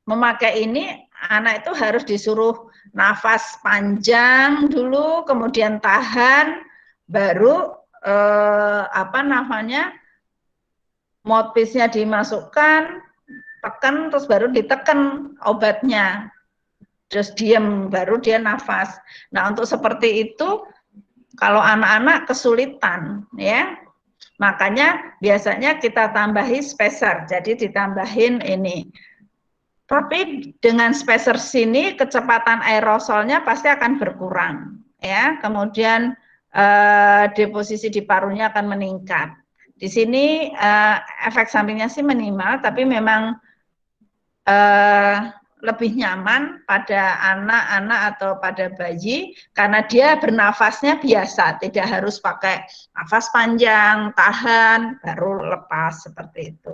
memakai ini, anak itu harus disuruh nafas panjang dulu, kemudian tahan, baru mouthpiece-nya dimasukkan, tekan, terus baru ditekan obatnya, terus diam, baru dia nafas. Nah, untuk seperti itu kalau anak-anak kesulitan, ya, makanya biasanya kita tambahi spacer, jadi ditambahin ini. Tapi dengan spacer sini kecepatan aerosolnya pasti akan berkurang, ya. Kemudian deposisi di parunya akan meningkat. Di sini efek sampingnya sih minimal, tapi memang lebih nyaman pada anak-anak atau pada bayi karena dia bernafasnya biasa, tidak harus pakai nafas panjang, tahan, baru lepas, seperti itu.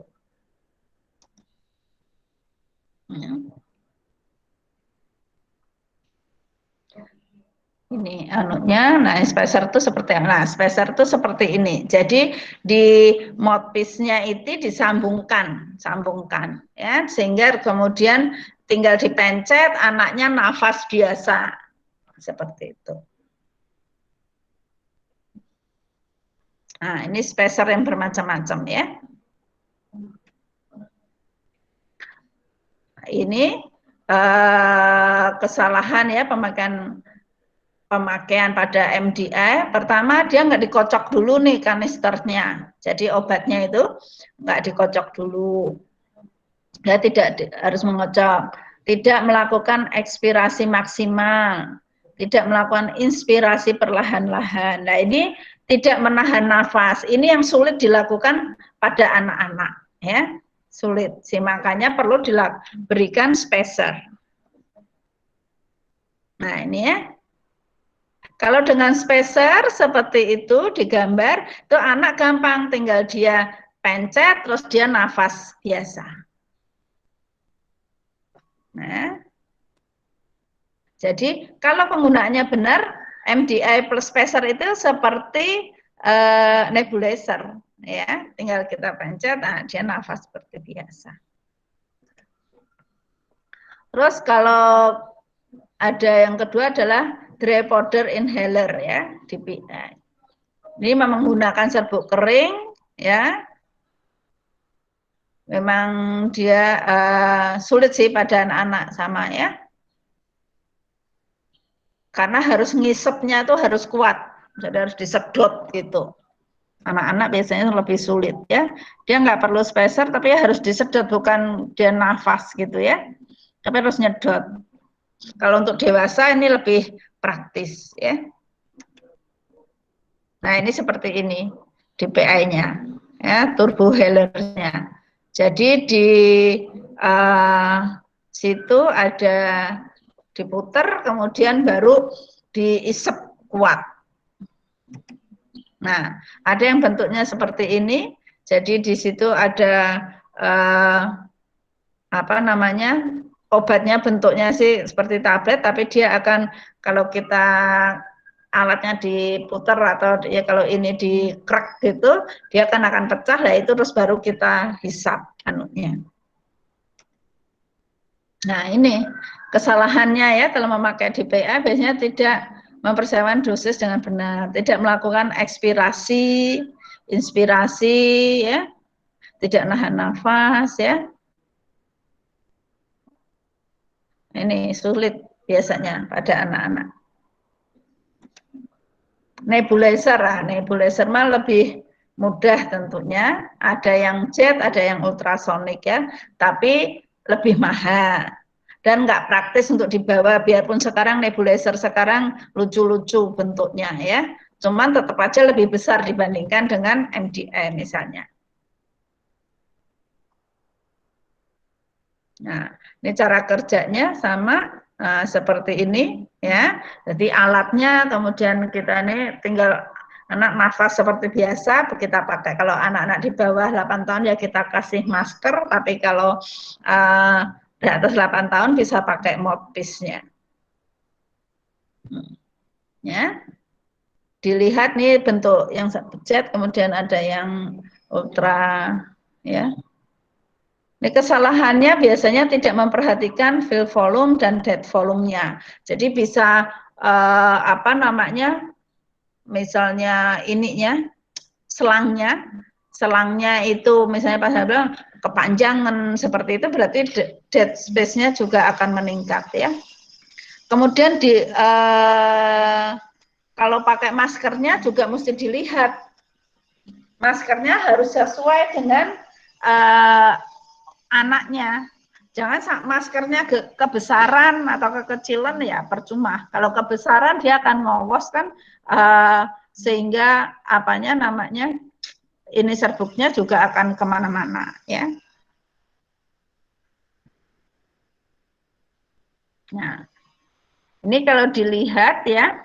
Ini anunya, nah spacer itu seperti spacer itu seperti ini. Jadi di mouthpiece-nya itu disambungkan, ya, sehingga kemudian tinggal dipencet, anaknya nafas biasa, seperti itu. Nah, ini spacer yang bermacam-macam, ya. Ini kesalahan, ya, pemakaian pada MDI. Pertama, dia nggak dikocok dulu nih kanisternya. Jadi obatnya itu nggak dikocok dulu. Dia tidak harus mengocok. Tidak melakukan ekspirasi maksimal. Tidak melakukan inspirasi perlahan-lahan. Nah, ini tidak menahan nafas. Ini yang sulit dilakukan pada anak-anak, ya. Sulit. Makanya perlu diberikan spacer. Nah, ini, ya. Kalau dengan spacer seperti itu digambar, itu anak gampang, tinggal dia pencet, terus dia nafas biasa. Nah, jadi kalau penggunaannya benar, MDI plus spacer itu seperti nebulizer, ya. Tinggal kita pencet, nah dia nafas seperti biasa. Terus kalau ada yang kedua adalah dry powder inhaler, ya, DPI. Ini memang menggunakan serbuk kering, ya. Memang dia sulit sih pada anak-anak sama, ya. Karena harus ngisepnya itu harus kuat, jadi harus disedot gitu. Anak-anak biasanya lebih sulit, ya. Dia nggak perlu spacer, tapi harus disedot, bukan dia nafas gitu, ya. Tapi harus nyedot. Kalau untuk dewasa ini lebih praktis, ya. Nah, ini seperti ini DPI-nya, ya, turbo inhaler-nya. Jadi di situ ada diputer, kemudian baru diisep kuat. Nah, ada yang bentuknya seperti ini. Jadi di situ ada apa namanya, obatnya bentuknya sih seperti tablet, tapi dia akan, kalau kita alatnya diputer atau ya kalau ini dikrek gitu, dia akan pecah. Lah itu terus baru kita hisap anunya. Nah, ini kesalahannya, ya, kalau memakai DPA biasanya tidak mempersiapkan dosis dengan benar, tidak melakukan ekspirasi, inspirasi, ya, tidak nahan nafas, ya. Ini sulit biasanya pada anak-anak. Nebulizer, nebulizer mah lebih mudah tentunya. Ada yang jet, ada yang ultrasonik, ya, tapi lebih mahal dan nggak praktis untuk dibawa. Biarpun sekarang nebulizer sekarang lucu-lucu bentuknya, ya, cuman tetap aja lebih besar dibandingkan dengan MDI misalnya. Nah, ini cara kerjanya sama seperti ini, ya. Jadi alatnya, kemudian kita ini tinggal anak nafas seperti biasa kita pakai. Kalau anak-anak di bawah 8 tahun ya kita kasih masker, tapi kalau di atas 8 tahun bisa pakai mouthpiece-nya. Ya. Dilihat nih bentuk yang jet, kemudian ada yang ultra, ya. Ini kesalahannya biasanya tidak memperhatikan fill volume dan dead volume-nya. Jadi bisa apa namanya, misalnya ininya, selangnya itu misalnya pas saya bilang kepanjangan seperti itu, berarti dead space-nya juga akan meningkat, ya. Kemudian kalau pakai maskernya juga mesti dilihat. Maskernya harus sesuai dengan anaknya. Jangan maskernya kebesaran atau kekecilan, ya percuma. Kalau kebesaran dia akan ngowos kan, sehingga apanya namanya, ini serbuknya juga akan kemana-mana, ya. Nah, ini kalau dilihat, ya,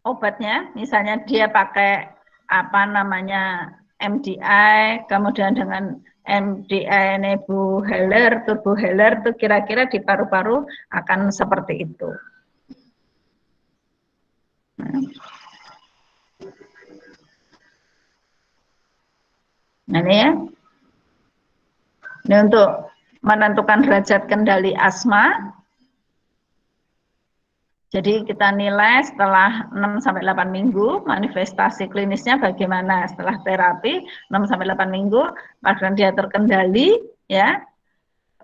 obatnya, misalnya dia pakai apa namanya MDI, kemudian dengan MDI nebulizer, turbo inhaler, itu kira-kira di paru-paru akan seperti itu. Nah, ini, ya. Ini untuk menentukan derajat kendali asma. Jadi kita nilai setelah 6-8 minggu, manifestasi klinisnya bagaimana setelah terapi 6-8 minggu, apakah dia terkendali, ya.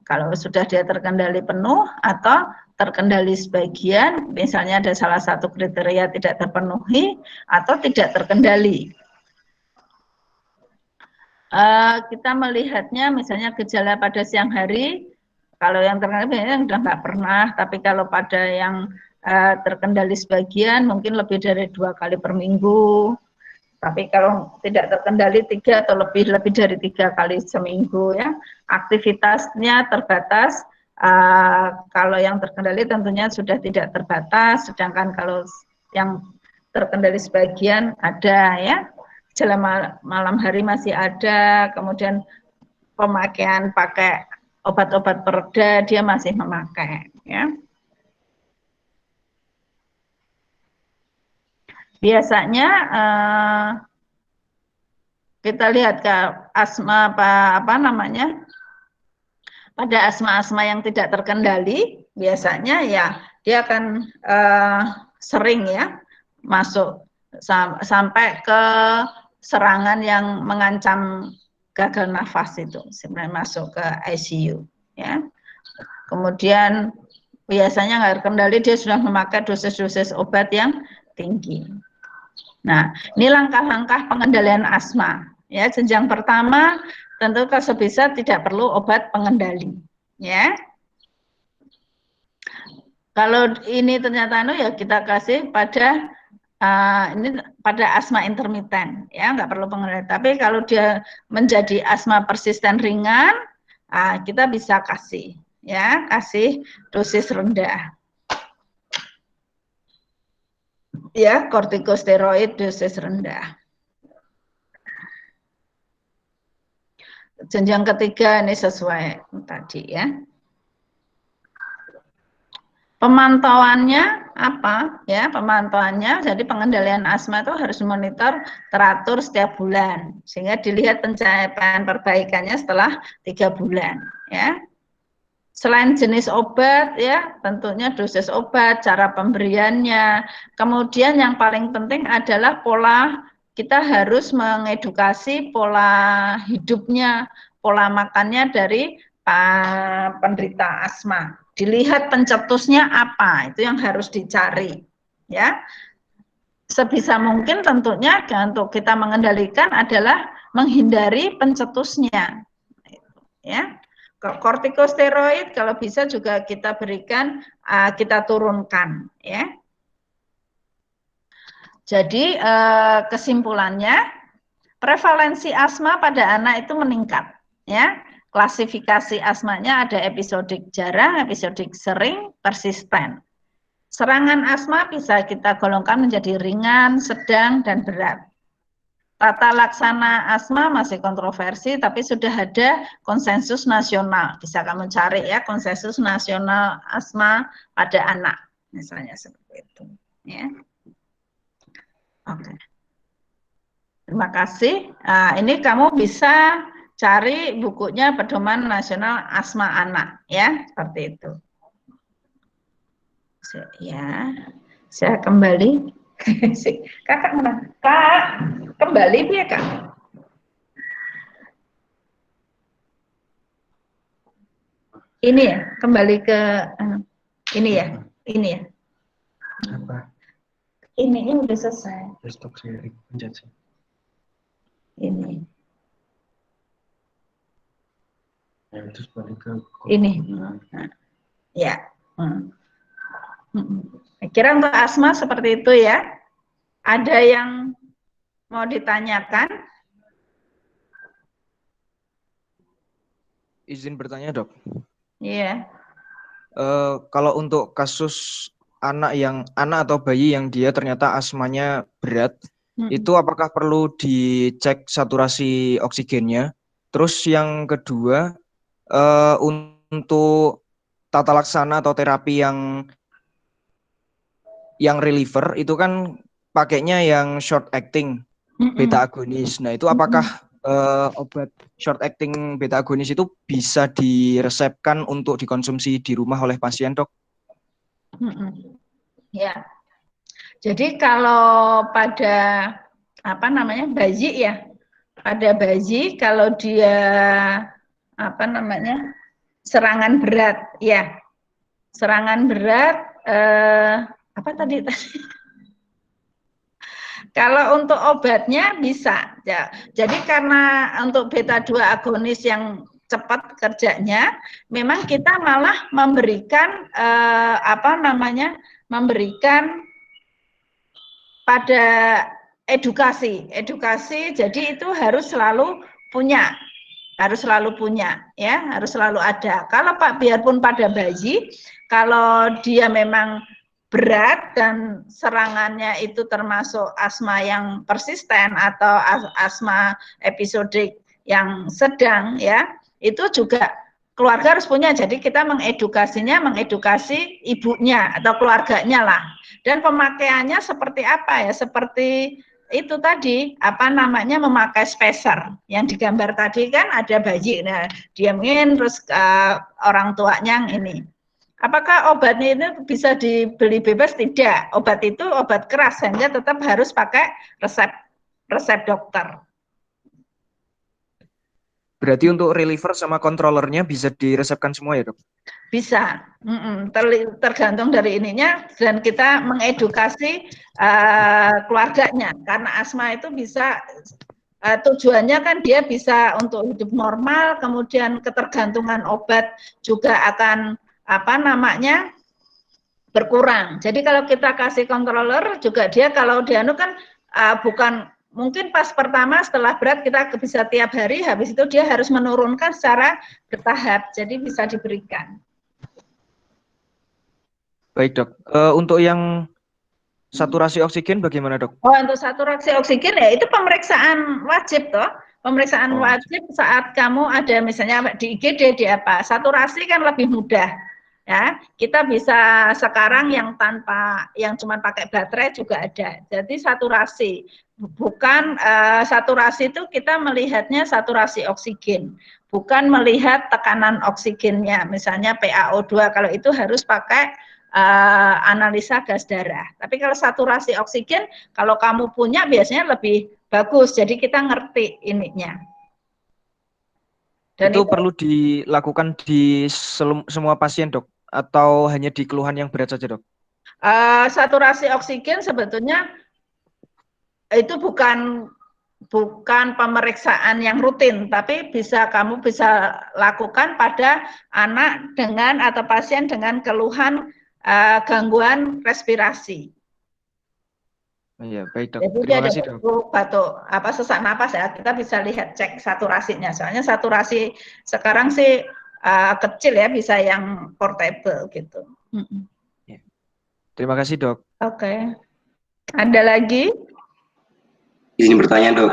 Kalau sudah dia terkendali penuh atau terkendali sebagian, misalnya ada salah satu kriteria tidak terpenuhi atau tidak terkendali. Kita melihatnya misalnya gejala pada siang hari, kalau yang terkendali biasanya sudah nggak pernah, tapi kalau pada yang terkendali sebagian mungkin lebih dari 2 kali per minggu, tapi kalau tidak terkendali 3 atau lebih dari 3 kali seminggu, ya. Aktivitasnya terbatas, kalau yang terkendali tentunya sudah tidak terbatas, sedangkan kalau yang terkendali sebagian ada, ya, gejala malam hari masih ada, kemudian pemakaian pakai obat-obat pereda dia masih memakai, ya. biasanya kita lihat ke asma apa namanya, pada asma-asma yang tidak terkendali, biasanya ya dia akan sering ya masuk sampai ke serangan yang mengancam gagal nafas, itu sebenarnya masuk ke ICU ya. Kemudian biasanya nggak terkendali, dia sudah memakai dosis-dosis obat yang tinggi. Nah, ini langkah-langkah pengendalian asma ya. Jenjang pertama tentu kalau bisa tidak perlu obat pengendali ya. Kalau ini ternyata ya kita kasih pada ini pada asma intermiten ya, nggak perlu pengendali. Tapi kalau dia menjadi asma persisten ringan, kita bisa kasih ya, kasih dosis rendah ya, kortikosteroid dosis rendah. Jenjang ketiga ini sesuai tadi ya. Pemantauannya apa ya? Pemantauannya jadi pengendalian asma itu harus monitor teratur setiap bulan sehingga dilihat pencapaian perbaikannya setelah 3 bulan ya. Selain jenis obat ya, tentunya dosis obat, cara pemberiannya. Kemudian yang paling penting adalah pola, kita harus mengedukasi pola hidupnya, pola makannya dari penderita asma. Dilihat pencetusnya apa, itu yang harus dicari ya. Sebisa mungkin tentunya untuk kita mengendalikan adalah menghindari pencetusnya ya. Kortikosteroid kalau bisa juga kita berikan, kita turunkan ya. Jadi kesimpulannya, prevalensi asma pada anak itu meningkat ya. Klasifikasi asmanya ada episodik jarang, episodik sering, persisten. Serangan asma bisa kita golongkan menjadi ringan, sedang, dan berat. Tata laksana asma masih kontroversi, tapi sudah ada konsensus nasional. Bisa kamu cari ya, konsensus nasional asma pada anak, misalnya seperti itu. Ya. Oke. Terima kasih. Nah, ini kamu bisa cari bukunya Pedoman Nasional Asma Anak, ya, seperti itu. Ya, saya kembali. Kakak mana? Kak, kembali ya Kak. Ini ya, kembali ke ini ya, ini ya. Apa? Ini udah selesai. Stop sharing, pencet sih. Ini. Ya, terus balik ke ini. Ya. Kira untuk asma seperti itu ya. Ada yang mau ditanyakan? Izin bertanya, Dok. Iya. Kalau untuk kasus anak atau bayi yang dia ternyata asmanya berat, itu apakah perlu dicek saturasi oksigennya? Terus yang kedua, untuk tata laksana atau terapi yang reliever itu kan pakainya yang short acting beta agonis. Nah, itu apakah obat short acting beta agonis itu bisa diresepkan untuk dikonsumsi di rumah oleh pasien, Dok? Ya. Jadi kalau pada apa namanya bayi ya, pada bayi kalau dia apa namanya serangan berat ya, serangan berat apa tadi? Kalau untuk obatnya bisa ya. Jadi karena untuk beta 2 agonis yang cepat kerjanya, memang kita malah memberikan apa namanya memberikan pada edukasi, jadi itu harus selalu punya ya, harus selalu ada. Kalau biarpun pada bayi, kalau dia memang berat dan serangannya itu termasuk asma yang persisten atau asma episodik yang sedang ya, itu juga keluarga harus punya. Jadi kita mengedukasi ibunya atau keluarganya lah. Dan pemakaiannya seperti apa ya? Seperti itu tadi, apa namanya, memakai spacer. Yang digambar tadi kan ada bayi, nah diamin terus orang tuanya yang ini. Apakah obatnya ini bisa dibeli bebas? Tidak. Obat itu obat keras, sehingga tetap harus pakai resep dokter. Berarti untuk reliever sama controllernya bisa diresepkan semua ya, Dok? Bisa, tergantung dari ininya, dan kita mengedukasi keluarganya, karena asma itu bisa tujuannya kan dia bisa untuk hidup normal, kemudian ketergantungan obat juga akan apa namanya berkurang. Jadi kalau kita kasih controller juga dia kalau dianu kan bukan mungkin pas pertama setelah berat kita bisa tiap hari, habis itu dia harus menurunkan secara bertahap, jadi bisa diberikan. Baik, Dok. Untuk yang saturasi oksigen bagaimana, Dok? Oh, untuk saturasi oksigen ya itu pemeriksaan wajib toh. Pemeriksaan wajib saat kamu ada misalnya di IGD di apa. Saturasi kan lebih mudah. Ya, kita bisa sekarang yang tanpa, yang cuma pakai baterai juga ada. Jadi saturasi, bukan saturasi itu kita melihatnya saturasi oksigen, bukan melihat tekanan oksigennya. Misalnya PaO2, kalau itu harus pakai analisa gas darah. Tapi kalau saturasi oksigen, kalau kamu punya biasanya lebih bagus. Jadi kita ngerti ininya. Dan itu perlu dilakukan di semua pasien, Dok? Atau hanya di keluhan yang berat saja, Dok? Saturasi oksigen sebetulnya itu bukan pemeriksaan yang rutin, tapi kamu bisa lakukan pada anak dengan atau pasien dengan keluhan gangguan respirasi. Iya, baik, Dok. Jadi Terima dia kasih, ada Dok. batuk, sesak napas ya, kita bisa lihat cek saturasinya. Soalnya saturasi sekarang sih kecil ya, bisa yang portable gitu. Terima kasih, Dok. Oke. Ada lagi? Izin bertanya, Dok.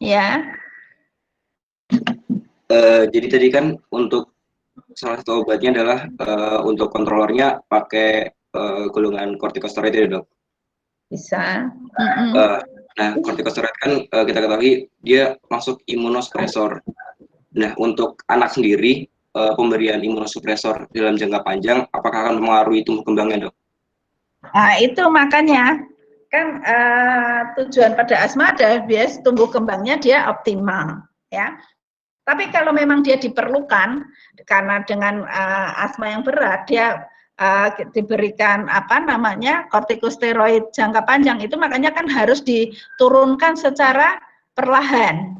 Ya. Jadi tadi kan untuk salah satu obatnya adalah untuk kontrolernya pakai golongan kortikosteroid ya, Dok? Bisa. Nah, kortikosteroid kan kita ketahui dia masuk imunosupresor. Nah, untuk anak sendiri, pemberian imunosupresor dalam jangka panjang, apakah akan mempengaruhi tumbuh kembangnya, Dok? Nah, itu makanya kan tujuan pada asma adalah biar tumbuh kembangnya dia optimal, ya. Tapi kalau memang dia diperlukan, karena dengan asma yang berat, dia diberikan apa namanya kortikosteroid jangka panjang, itu makanya kan harus diturunkan secara perlahan.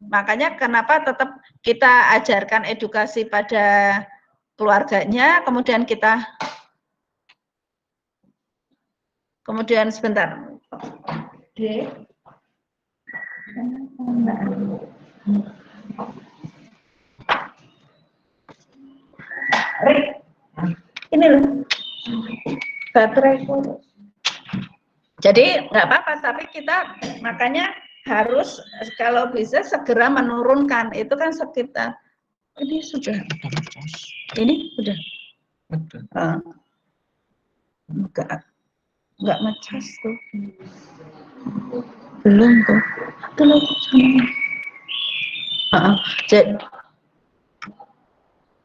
Makanya kenapa tetap kita ajarkan edukasi pada keluarganya, kemudian sebentar. Ini loh baterai. Jadi nggak apa-apa, tapi kita makanya harus kalau bisa segera menurunkan. Itu kan sekitar ini sudah enggak ngecas tuh, belum tuh, itu lagi sama. Jadi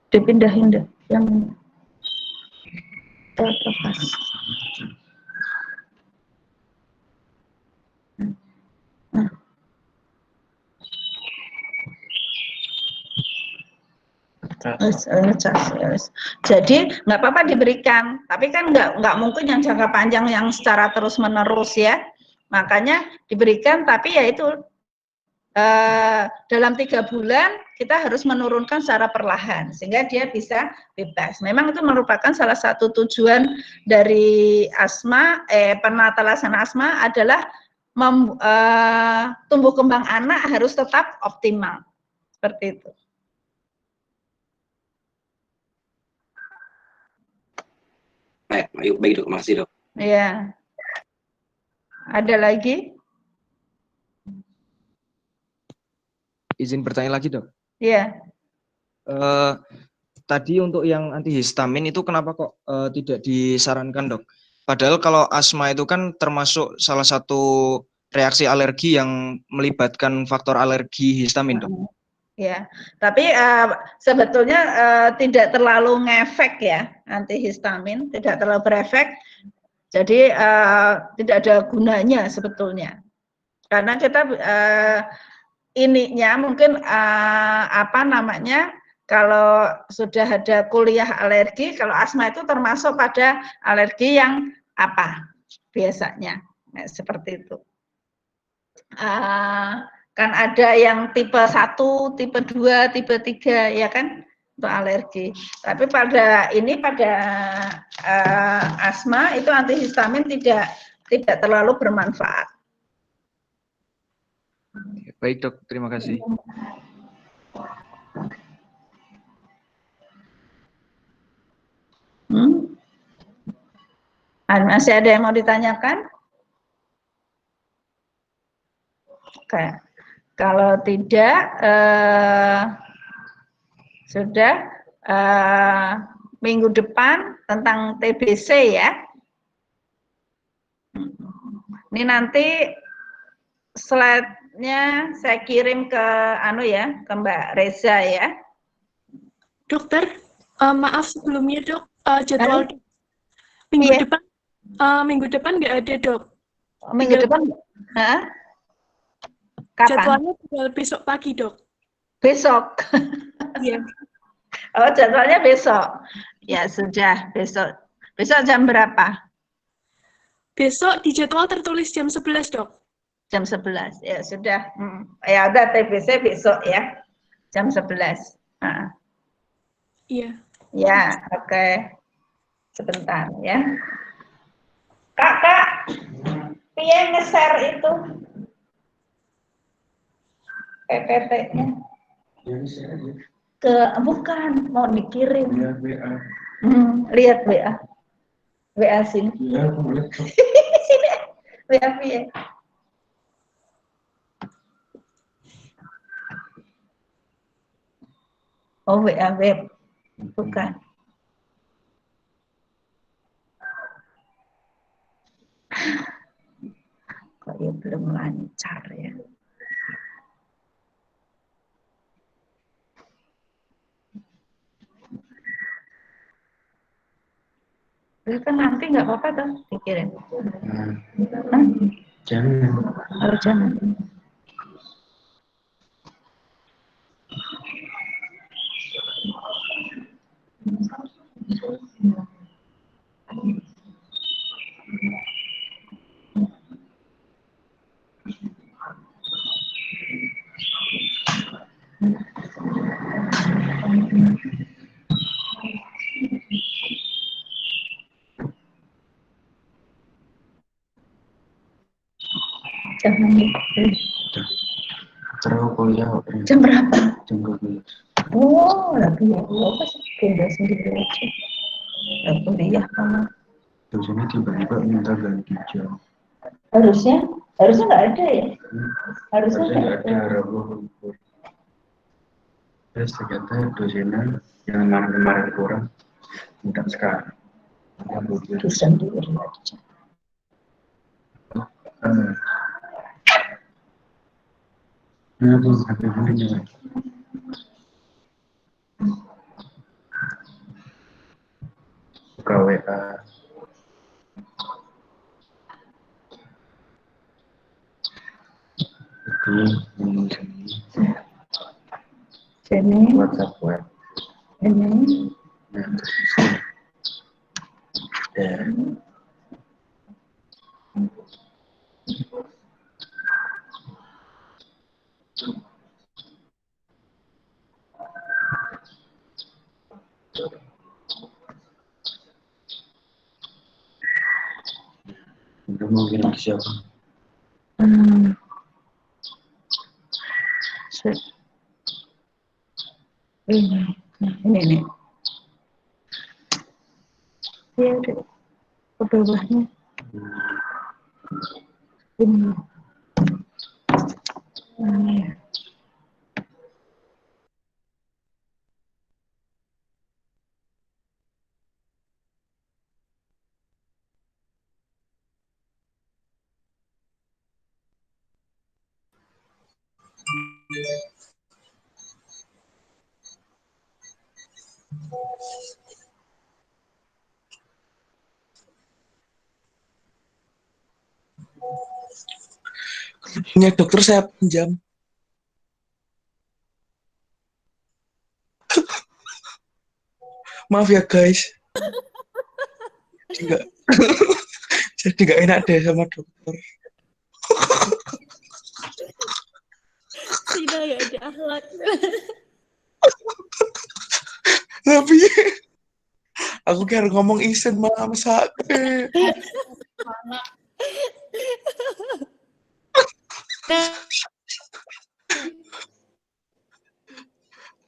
dipindahin deh yang terlepas. Jadi nggak apa-apa diberikan, tapi kan nggak mungkin yang jangka panjang yang secara terus menerus ya. Makanya diberikan, tapi ya itu dalam 3 bulan kita harus menurunkan secara perlahan sehingga dia bisa bebas. Memang itu merupakan salah satu tujuan dari asma, penata laksana asma adalah tumbuh kembang anak harus tetap optimal, seperti itu. Baik, Dok, makasih, Dok. Iya. Ada lagi? izin bertanya lagi, Dok. Iya. Tadi untuk yang antihistamin itu kenapa kok tidak disarankan, Dok? Padahal kalau asma itu kan termasuk salah satu reaksi alergi yang melibatkan faktor alergi histamin, Dok. Ya, tapi sebetulnya tidak terlalu ngefek ya, antihistamin tidak terlalu berefek, jadi tidak ada gunanya sebetulnya. Karena kita ininya mungkin apa namanya, kalau sudah ada kuliah alergi, kalau asma itu termasuk pada alergi yang apa biasanya, nah, seperti itu. Kan ada yang tipe 1, tipe 2, tipe 3 ya kan untuk alergi. Tapi pada asma itu antihistamin tidak terlalu bermanfaat. Baik, Dok, terima kasih. Masih ada yang mau ditanyakan? Oke. Kalau tidak, sudah minggu depan tentang TBC ya. Ini nanti slide-nya saya kirim ke ke Mbak Reza ya. Dokter, maaf sebelumnya dok, jadwal minggu depan nggak ada dok. Minggu depan? Kapan? Jadwalnya tinggal besok pagi dok. Besok? Iya. Oh jadwalnya besok? Ya sudah besok. Besok jam berapa? Besok di jadwal tertulis jam 11 dok. Jam 11, ya sudah. Ya udah TBC besok ya, jam 11. Iya. Ya, oke. Sebentar ya. Kakak, piye nge-share itu PPT-nya? Bukan, mau dikirim. Lihat WA. Lihat WA. WA sini. Iya, aku lihat. Sini. WA piye? Oh, WA web. Bukan. Kok ya belum lancar ya. Itu kan nanti nggak apa-apa tuh dikirim. Jangan. Oh, jangan. Jangan. Terus kuliah. Jam berapa? Jam 12. Oh, lagi ya. Oh, pas pindah sendiri aja. Lagi kuliah kamu. Dosennya tiba-tiba minta ganti jam. Harusnya nggak ada ya. Harusnya nggak ada Rabu. Terus ternyata dosennya yang kemarin kurang minta sekarang. itu sendiri aja. Aku sampai begini. Buka WA. Ini WhatsApp web. ini Dan udah mau kirim ke siapa? ini. Ya udah. Ke bawahnya. Ini. Punya dokter saya pinjam. Maaf ya guys. Jadi nggak jadi nggak enak deh sama dokter. Tidak ya ada akhlak. Tapi aku kira ngomong isen malah sakit.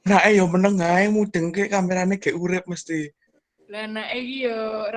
Nah, ayo meneng ae mudeng ke kamerane gek urip mesti. Lah nek iki yo